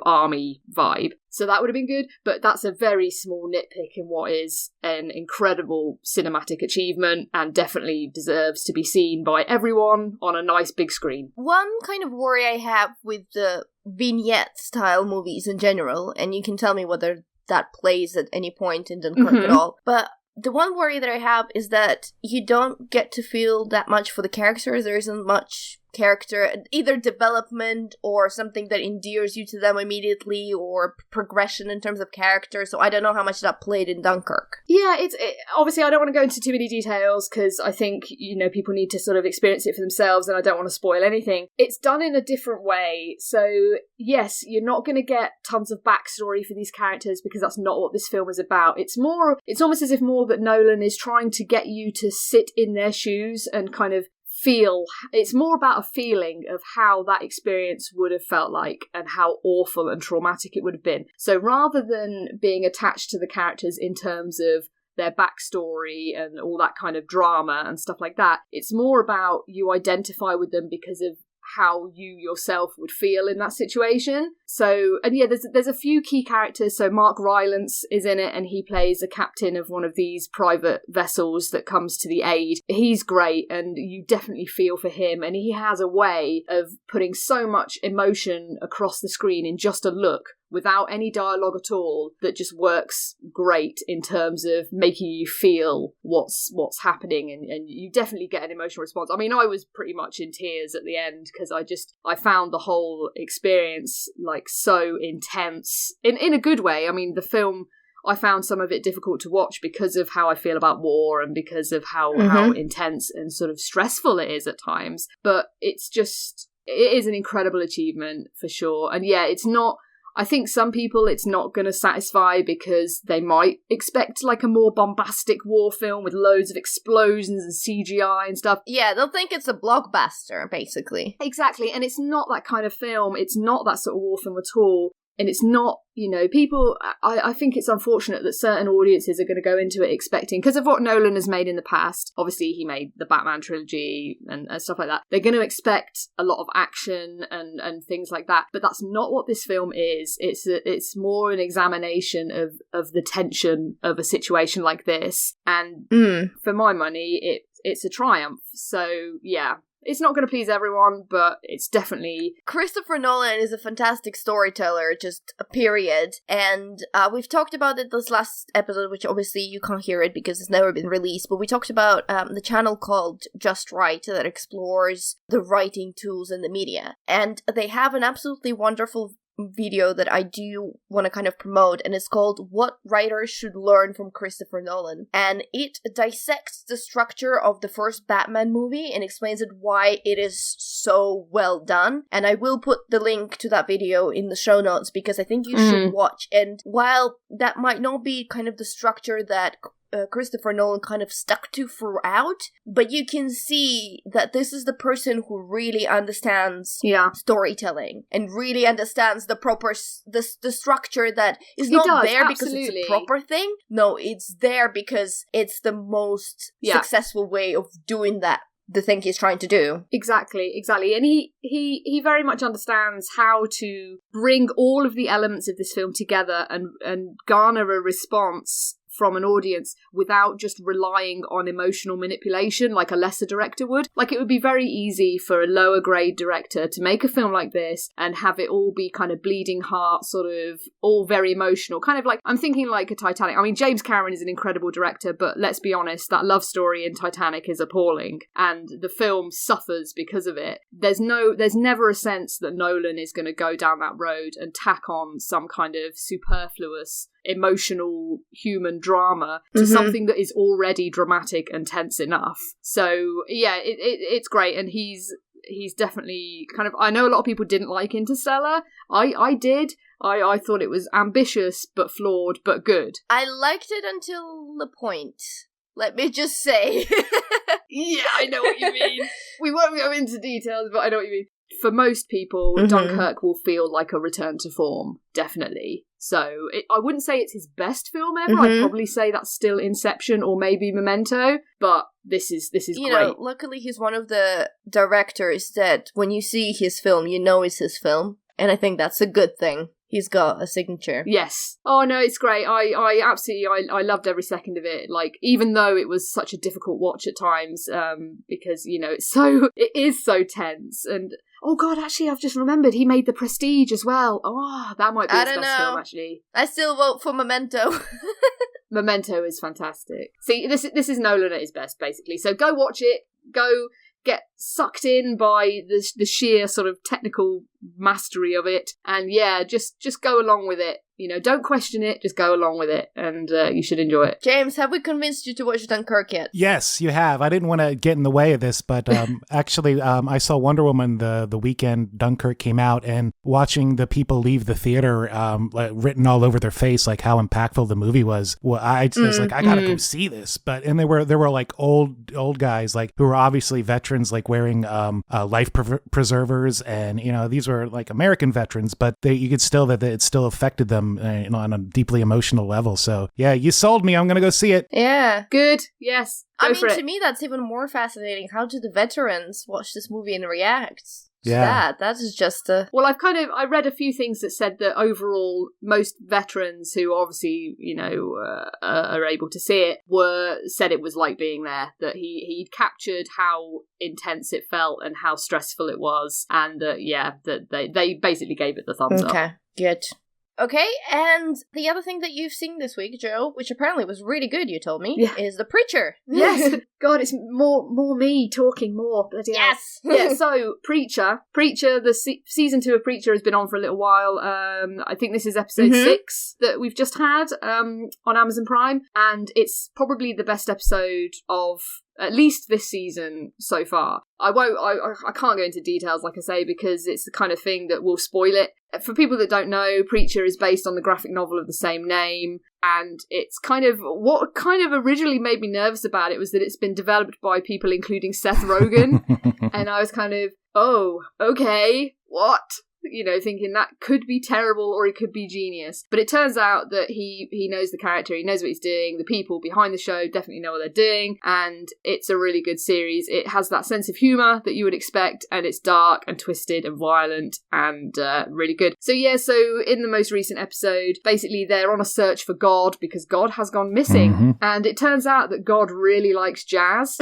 army vibe. So that would have been good, but that's a very small nitpick in what is an incredible cinematic achievement and definitely deserves to be seen by everyone on a nice big screen. One kind of worry I have with the vignette-style movies in general, and you can tell me whether that plays at any point in Dunkirk at all, but the one worry that I have is that you don't get to feel that much for the characters. There isn't much character, either development or something that endears you to them immediately, or progression in terms of character. So I don't know how much that played in Dunkirk. Yeah, obviously I don't want to go into too many details because I think, people need to sort of experience it for themselves and I don't want to spoil anything. It's done in a different way. So yes, you're not going to get tons of backstory for these characters because that's not what this film is about. It's almost as if more that Nolan is trying to get you to sit in their shoes and kind of feel. It's more about a feeling of how that experience would have felt like and how awful and traumatic it would have been. So rather than being attached to the characters in terms of their backstory and all that kind of drama and stuff like that, it's more about you identify with them because of how you yourself would feel in that situation. So, and yeah, there's a few key characters. So Mark Rylance is in it and he plays a captain of one of these private vessels that comes to the aid. He's great and you definitely feel for him, and he has a way of putting so much emotion across the screen in just a look without any dialogue at all that just works great in terms of making you feel what's happening, and you definitely get an emotional response. I mean, I was pretty much in tears at the end because I found the whole experience like so intense in a good way. I mean, the film, I found some of it difficult to watch because of how I feel about war and because of how intense and sort of stressful it is at times. But it is an incredible achievement for sure. And yeah, I think some people it's not going to satisfy because they might expect like a more bombastic war film with loads of explosions and CGI and stuff. Yeah, they'll think it's a blockbuster, basically. Exactly, and it's not that kind of film. It's not that sort of war film at all. And it's not, people, I think it's unfortunate that certain audiences are going to go into it expecting, because of what Nolan has made in the past, obviously he made the Batman trilogy and stuff like that, they're going to expect a lot of action and things like that. But that's not what this film is. It's more an examination of the tension of a situation like this. And for my money, it's a triumph. So, yeah. It's not going to please everyone, but it's definitely... Christopher Nolan is a fantastic storyteller, just a period. And we've talked about it this last episode, which obviously you can't hear it because it's never been released. But we talked about the channel called Just Right that explores the writing tools in the media. And they have an absolutely wonderful video that I do want to kind of promote, and it's called What Writers Should Learn from Christopher Nolan, and it dissects the structure of the first Batman movie and explains it why it is so well done. And I will put the link to that video in the show notes because I think you should watch. And while that might not be kind of the structure that Christopher Nolan kind of stuck to throughout, but you can see that this is the person who really understands storytelling and really understands the proper the structure that is not there because it's a proper thing. No, it's there because it's the most successful way of doing that. The thing he's trying to do. Exactly. And he very much understands how to bring all of the elements of this film together and garner a response from an audience without just relying on emotional manipulation like a lesser director would. Like, it would be very easy for a lower grade director to make a film like this and have it all be kind of bleeding heart, sort of all very emotional. Kind of like, I'm thinking like a Titanic. I mean, James Cameron is an incredible director, but let's be honest, that love story in Titanic is appalling and the film suffers because of it. There's never a sense that Nolan is going to go down that road and tack on some kind of superfluous emotional human drama to something that is already dramatic and tense enough. So yeah, it's great, and he's definitely kind of, I know a lot of people didn't like Interstellar. I did. I thought it was ambitious but flawed but good. I liked it until the point. let me just say. Yeah, I know what you mean. We won't go into details, but I know what you mean. For most people, Dunkirk will feel like a return to form, definitely. So I wouldn't say it's his best film ever. I'd probably say that's still Inception or maybe Memento, but this is great. You know, luckily he's one of the directors that when you see his film, you know it's his film, and I think that's a good thing. He's got a signature. Yes. Oh no, it's great. I absolutely I loved every second of it. Like, even though it was such a difficult watch at times, because, you know, it is so tense. And oh god, actually I've just remembered he made The Prestige as well. Oh, that might be his best film, actually. I still vote for Memento. Memento is fantastic. See, this is Nolan at his best, basically. So go watch it. Go get sucked in by the sheer sort of technical mastery of it, and yeah, just go along with it. You know, don't question it, just go along with it, and you should enjoy it. James, have we convinced you to watch Dunkirk yet? Yes, you have. I didn't want to get in the way of this, but actually, I saw Wonder Woman the weekend Dunkirk came out, and watching the people leave the theater written all over their face, like how impactful the movie was. Well, I was like, I gotta go see this. But and there were like old guys, like who were obviously veterans, like wearing life preservers, and you know, these were like American veterans, but you could still that it still affected them. On a deeply emotional level. So yeah, you sold me. I'm gonna go see it. Yeah, good. Yes, I mean, to me that's even more fascinating. How do the veterans watch this movie and react? Yeah, that is just a... Well, I read a few things that said that overall most veterans who obviously, you know, are able to see it said it was like being there, that he'd captured how intense it felt and how stressful it was, and that they basically gave it the thumbs up. Okay, good. Okay, and the other thing that you've seen this week, Joe, which apparently was really good, you told me, is The Preacher. Yes. God, it's more me talking more. Bloody hell. Yes. Yeah, so Preacher, the season 2 of Preacher has been on for a little while. I think this is episode 6 that we've just had on Amazon Prime, and it's probably the best episode of at least this season so far. I can't go into details, like I say, because it's the kind of thing that will spoil it. For people that don't know, Preacher is based on the graphic novel of the same name, and it's what originally made me nervous about it was that it's been developed by people including Seth Rogen, and I was kind of, oh, okay, what? You know, thinking that could be terrible or it could be genius. But it turns out that he knows the character, he knows what he's doing, the people behind the show definitely know what they're doing, and it's a really good series. It has that sense of humour that you would expect, and it's dark and twisted and violent and really good. So in the most recent episode, basically they're on a search for God because God has gone missing, and it turns out that God really likes jazz.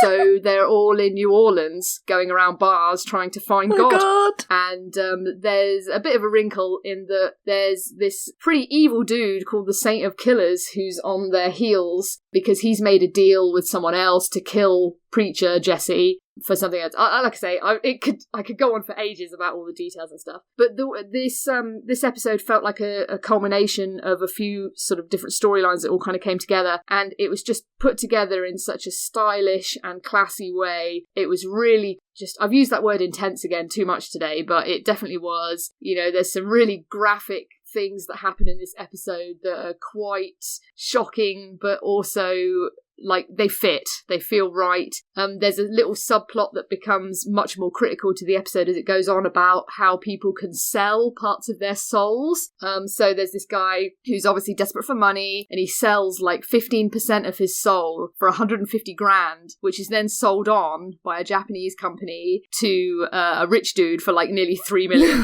So they're all in New Orleans going around bars trying to find God. And there's a bit of a wrinkle in that there's this pretty evil dude called the Saint of Killers who's on their heels because he's made a deal with someone else to kill Preacher Jesse for something else. Like I say, I could go on for ages about all the details and stuff. But this episode felt like a culmination of a few sort of different storylines that all kind of came together, and it was just put together in such a stylish and classy way. It was really just, I've used that word intense again too much today, but it definitely was. You know, there's some really graphic things that happen in this episode that are quite shocking, but also like they feel right. There's a little subplot that becomes much more critical to the episode as it goes on about how people can sell parts of their souls. So there's this guy who's obviously desperate for money, and he sells like 15% of his soul for 150 grand, which is then sold on by a Japanese company to a rich dude for like nearly $3 million.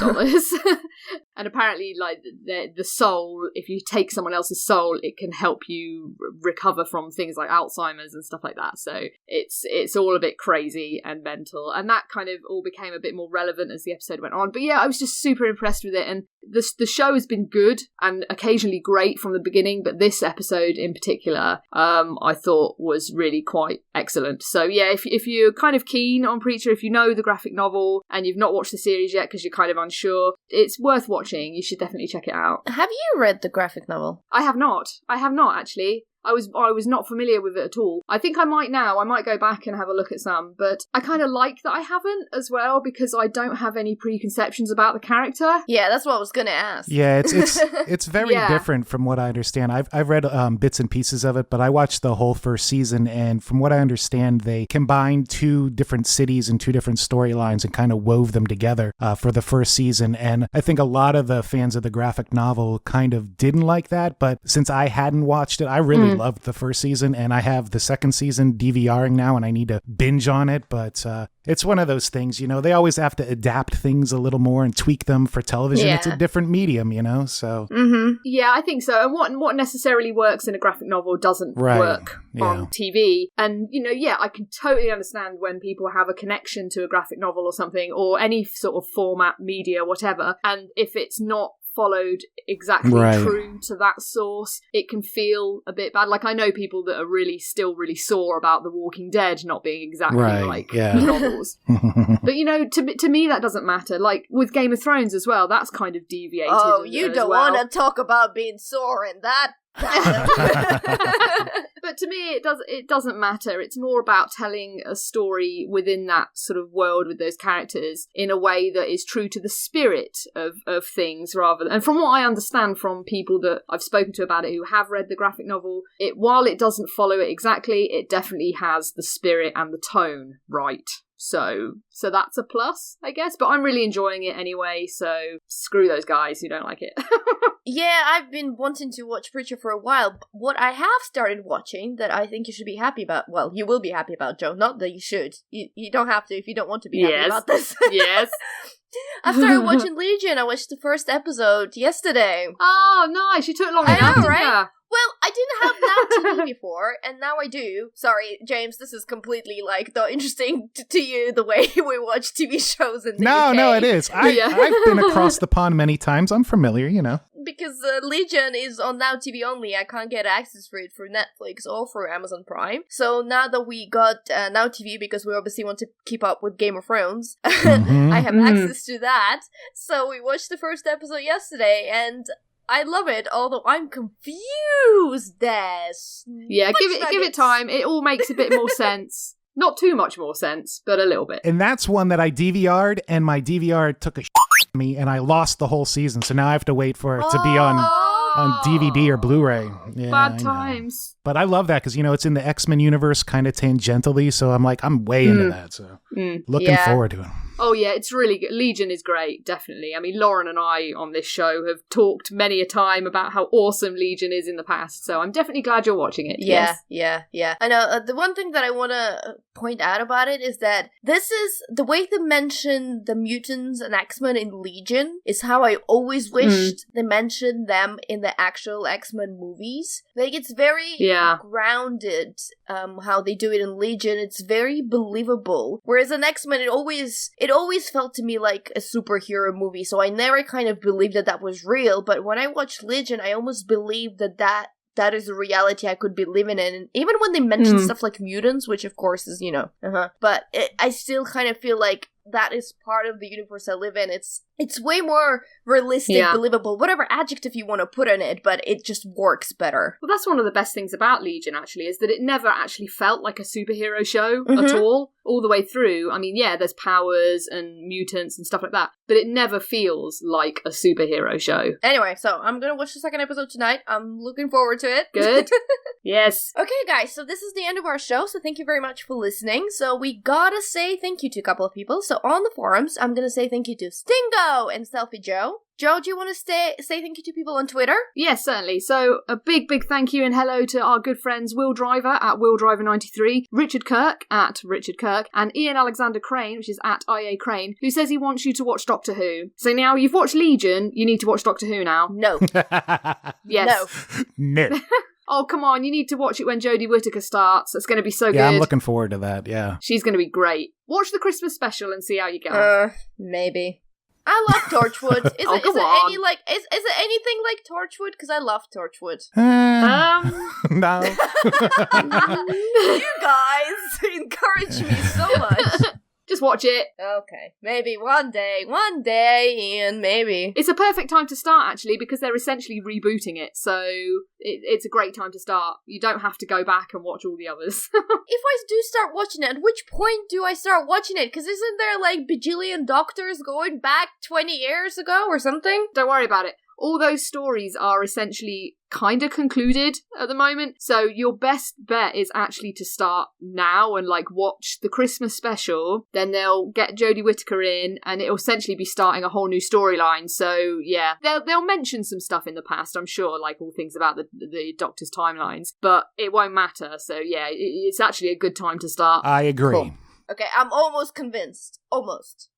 And apparently, like the soul, if you take someone else's soul, it can help you recover from things like Alzheimer's and stuff like that. So it's all a bit crazy and mental, and that kind of all became a bit more relevant as the episode went on. But yeah, I was just super impressed with it, and the show has been good and occasionally great from the beginning, but this episode in particular, I thought was really quite excellent. So yeah, if you're kind of keen on Preacher, if you know the graphic novel and you've not watched the series yet because you're kind of unsure, it's worth watching. You should definitely check it out. Have you read the graphic novel? I have not actually. I was not familiar with it at all. I think I might now. I might go back and have a look at some, but I kind of like that I haven't as well, because I don't have any preconceptions about the character. Yeah, that's what I was gonna ask. Yeah, it's very different from what I understand. I've read bits and pieces of it, but I watched the whole first season, and from what I understand, they combined 2 different cities and 2 different storylines and kind of wove them together for the first season. And I think a lot of the fans of the graphic novel kind of didn't like that, but since I hadn't watched it, I really loved the first season, and I have the second season DVRing now, and I need to binge on it. But it's one of those things, they always have to adapt things a little more and tweak them for television. Yeah. It's a different medium, so. Yeah, I think so. And what necessarily works in a graphic novel doesn't work on TV. And, I can totally understand when people have a connection to a graphic novel or something, or any sort of format, media, whatever, and if it's not followed exactly true to that source, it can feel a bit bad. Like, I know people that are still really sore about The Walking Dead not being exactly like novels. But, to me, that doesn't matter. Like, with Game of Thrones as well, that's kind of deviated. Oh, you don't want to talk about being sore in that. But to me, it doesn't matter. It's more about telling a story within that sort of world with those characters in a way that is true to the spirit of things, rather than. And from what I understand from people that I've spoken to about it who have read the graphic novel, while it doesn't follow it exactly, it definitely has the spirit and the tone right. So that's a plus, I guess. But I'm really enjoying it anyway, so screw those guys who don't like it. Yeah, I've been wanting to watch Preacher for a while. What I have started watching that I think you should be happy about, well, you will be happy about, Joe. Not that you should. You don't have to if you don't want to be happy about this. Yes. I started watching Legion. I watched the first episode yesterday. Oh, nice. You took long enough, I know, right? you? Well, I didn't have Now TV before, and now I do. Sorry, James, this is completely, not interesting to you, the way we watch TV shows in the UK. No, it is. I've been across the pond many times. I'm familiar, Because Legion is on Now TV only. I can't get access for it through Netflix or through Amazon Prime. So now that we got Now TV, because we obviously want to keep up with Game of Thrones, I have access to that. So we watched the first episode yesterday, and I love it, although I'm confused, Des. Yeah, give it time. It all makes a bit more sense. Not too much more sense, but a little bit. And that's one that I DVR'd, and my DVR took a me, and I lost the whole season. So now I have to wait for it to be on DVD or Blu-ray. Yeah, bad times. But I love that because, it's in the X-Men universe kind of tangentially. So I'm way into that. So looking forward to it. Oh, yeah, it's really good. Legion is great, definitely. I mean, Lauren and I on this show have talked many a time about how awesome Legion is in the past. So I'm definitely glad you're watching it. Yeah. I know. The one thing that I want to point out about it is that this is the way they mention the mutants and X-Men in Legion is how I always wished they mentioned them in the actual X-Men movies. Like, it's very grounded, how they do it in Legion. It's very believable. Whereas in X-Men, it always felt to me like a superhero movie, so I never kind of believed that was real. But when I watched Legion, I almost believed that is a reality I could be living in. And even when they mention stuff like mutants, which of course is, but I still kind of feel like that is part of the universe I live in. It's way more realistic, believable, whatever adjective you want to put on it, but it just works better. Well, that's one of the best things about Legion, actually, is that it never actually felt like a superhero show at all the way through. I mean, yeah, there's powers and mutants and stuff like that, but it never feels like a superhero show. Anyway, so I'm gonna watch the second episode tonight. I'm looking forward to it. Good. Yes. Okay, guys, so this is the end of our show, so thank you very much for listening. So we gotta say thank you to a couple of people. So on the forums, I'm gonna say thank you to Stingo and Selfie Joe. Joe, do you want to say thank you to people on Twitter? Yes, certainly. So a big thank you and hello to our good friends Will Driver at WillDriver93, Richard Kirk at Richard Kirk, and Ian Alexander Crane, which is at IA Crane, who says he wants you to watch Doctor Who. So now you've watched Legion, you need to watch Doctor Who now. No. Yes. No. Oh, come on, you need to watch it when Jodie Whittaker starts. It's going to be so good. Yeah, I'm looking forward to that, yeah. She's going to be great. Watch the Christmas special and see how you get on. Maybe. I love Torchwood. Is it anything like Torchwood? Because I love Torchwood. No. You guys encourage me so much. Just watch it. Okay, maybe one day, Ian, maybe. It's a perfect time to start, actually, because they're essentially rebooting it, so it's a great time to start. You don't have to go back and watch all the others. If I do start watching it, at which point do I start watching it? Because isn't there, like, bajillion doctors going back 20 years ago or something? Don't worry about it. All those stories are essentially kind of concluded at the moment, so your best bet is actually to start now and, like, watch the Christmas special. Then they'll get Jodie Whittaker in, and it'll essentially be starting a whole new storyline. So, yeah, they'll mention some stuff in the past, I'm sure, like all things about the Doctor's timelines, but it won't matter. So, yeah, it's actually a good time to start. I agree. Cool. Okay, I'm almost convinced. Almost.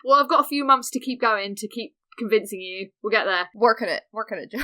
Well, I've got a few months to keep going, to keep convincing you. We'll get there. Work on it, Joe.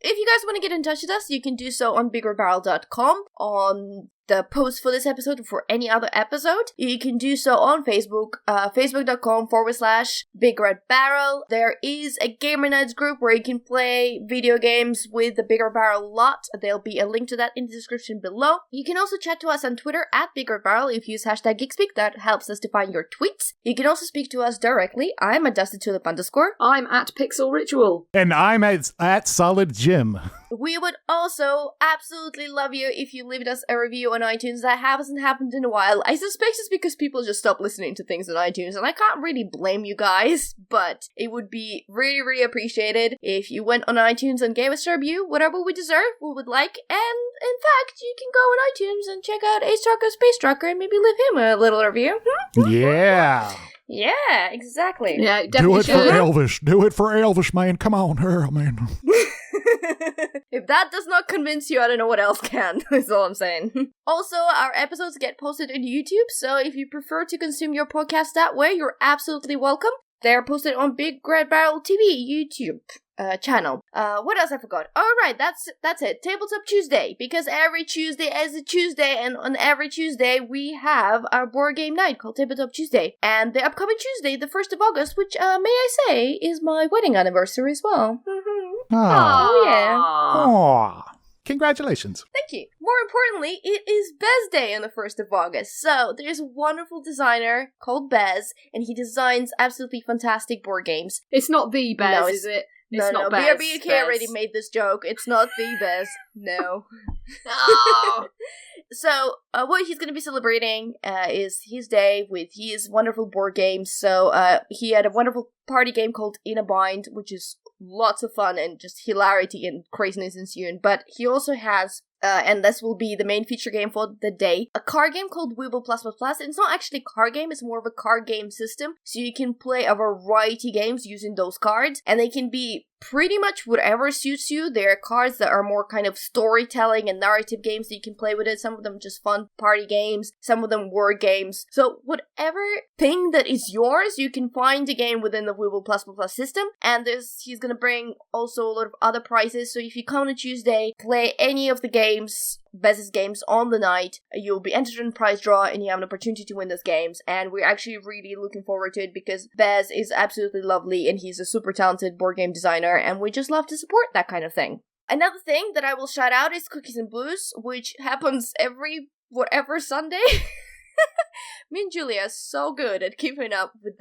If you guys want to get in touch with us, you can do so on BigRedBarel.com, on the post for this episode or for any other episode. You can do so on Facebook, facebook.com/BigRedBarel. There is a Gamer Nights group where you can play video games with the Big Red Barrel lot. There'll be a link to that in the description below. You can also chat to us on Twitter @BigRedBarel if you use hashtag Geek Speak. That helps us to find your tweets. You can also speak to us directly. I'm at DustyTulip_. I'm at Pixel Ritual. And I'm at Solid Jim. We would also absolutely love you if you leave us a review on iTunes. That hasn't happened in a while. I suspect it's because people just stopped listening to things on iTunes, and I can't really blame you guys, but it would be really, really appreciated if you went on iTunes and gave us a review, whatever we deserve, we would like, and in fact, you can go on iTunes and check out Ace Trucker Space Trucker and maybe leave him a little review. Yeah. Yeah, exactly. Yeah, Do definitely it for should. Elvis. Do it for Elvis, man. Come on, here, man. If that does not convince you, I don't know what else can, is all I'm saying. Also, our episodes get posted on YouTube, so if you prefer to consume your podcast that way, you're absolutely welcome. They're posted on Big Red Barrel TV YouTube channel. What else I forgot? Alright, that's it. Tabletop Tuesday, because every Tuesday is a Tuesday, and on every Tuesday we have our board game night called Tabletop Tuesday. And the upcoming Tuesday, the 1st of August, which, may I say, is my wedding anniversary as well. Oh, yeah. Aw. Congratulations. Thank you. More importantly, it is Bez Day on the 1st of August. So, there's a wonderful designer called Bez, and he designs absolutely fantastic board games. It's not the Bez, No, is it? It's No, not Bez. BRBK already made this joke. It's not the Bez. No. No. So, what he's going to be celebrating is his day with his wonderful board games. So, he had a wonderful party game called In a Bind, which is lots of fun and just hilarity and craziness ensuing. But he also has, and this will be the main feature game for the day, a card game called Weeble+++. It's not actually a card game, it's more of a card game system. So you can play a variety games using those cards, and they can be pretty much whatever suits you. There are cards that are more kind of storytelling and narrative games that you can play with it. Some of them just fun party games, some of them word games. So whatever thing that is yours, you can find a game within the Weeble++ system. And he's gonna bring also a lot of other prizes. So if you come on a Tuesday, play any of the games, Bez's games on the night, you'll be entered in a prize draw and you have an opportunity to win those games. And we're actually really looking forward to it because Bez is absolutely lovely and he's a super talented board game designer, and we just love to support that kind of thing. Another thing that I will shout out is Cookies and Blues, which happens every whatever Sunday. Me and Julia are so good at keeping up with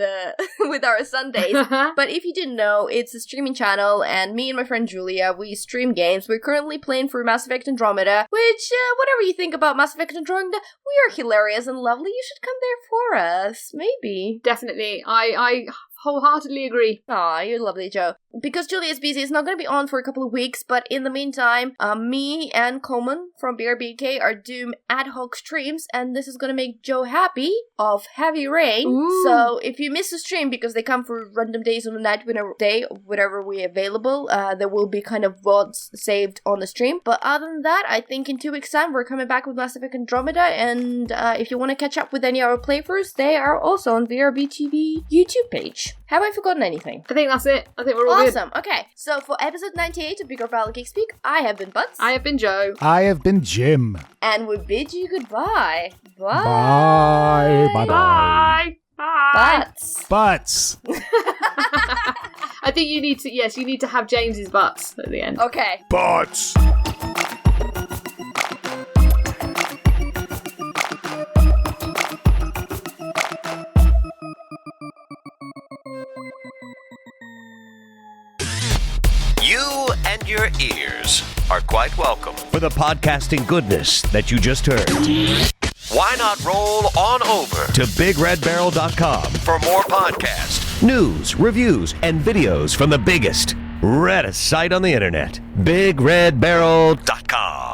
with our Sundays. But if you didn't know, it's a streaming channel, and me and my friend Julia, we stream games. We're currently playing through Mass Effect Andromeda, which, whatever you think about Mass Effect Andromeda, we are hilarious and lovely. You should come there for us. Maybe. Definitely. I wholeheartedly agree. Aw, you're lovely, Joe. Because Julia's busy, it's not going to be on for a couple of weeks, but in the meantime, me and Coleman from BRBK are doing ad hoc streams, and this is going to make Joe happy of Heavy Rain. Ooh. So if you miss a stream, because they come for random days on the night, whatever we're available, there will be kind of VODs saved on the stream. But other than that, I think in 2 weeks' time, we're coming back with Mass Effect Andromeda, and if you want to catch up with any of our playthroughs, they are also on BRBTV YouTube page. Have I forgotten anything? I think that's it. I think we're all Awesome. Okay, so for episode 98 of Big Red Barrel Geek Speak, I have been Butts. I have been Joe. I have been Jim. And we bid you goodbye. Bye. Bye. Bye. Bye. Butts. I think you need to have James's butts at the end. Okay. Butts. You and your ears are quite welcome. For the podcasting goodness that you just heard. Why not roll on over To BigRedBarel.com for more podcasts, news, reviews, and videos from the biggest, reddest site on the internet. BigRedBarel.com.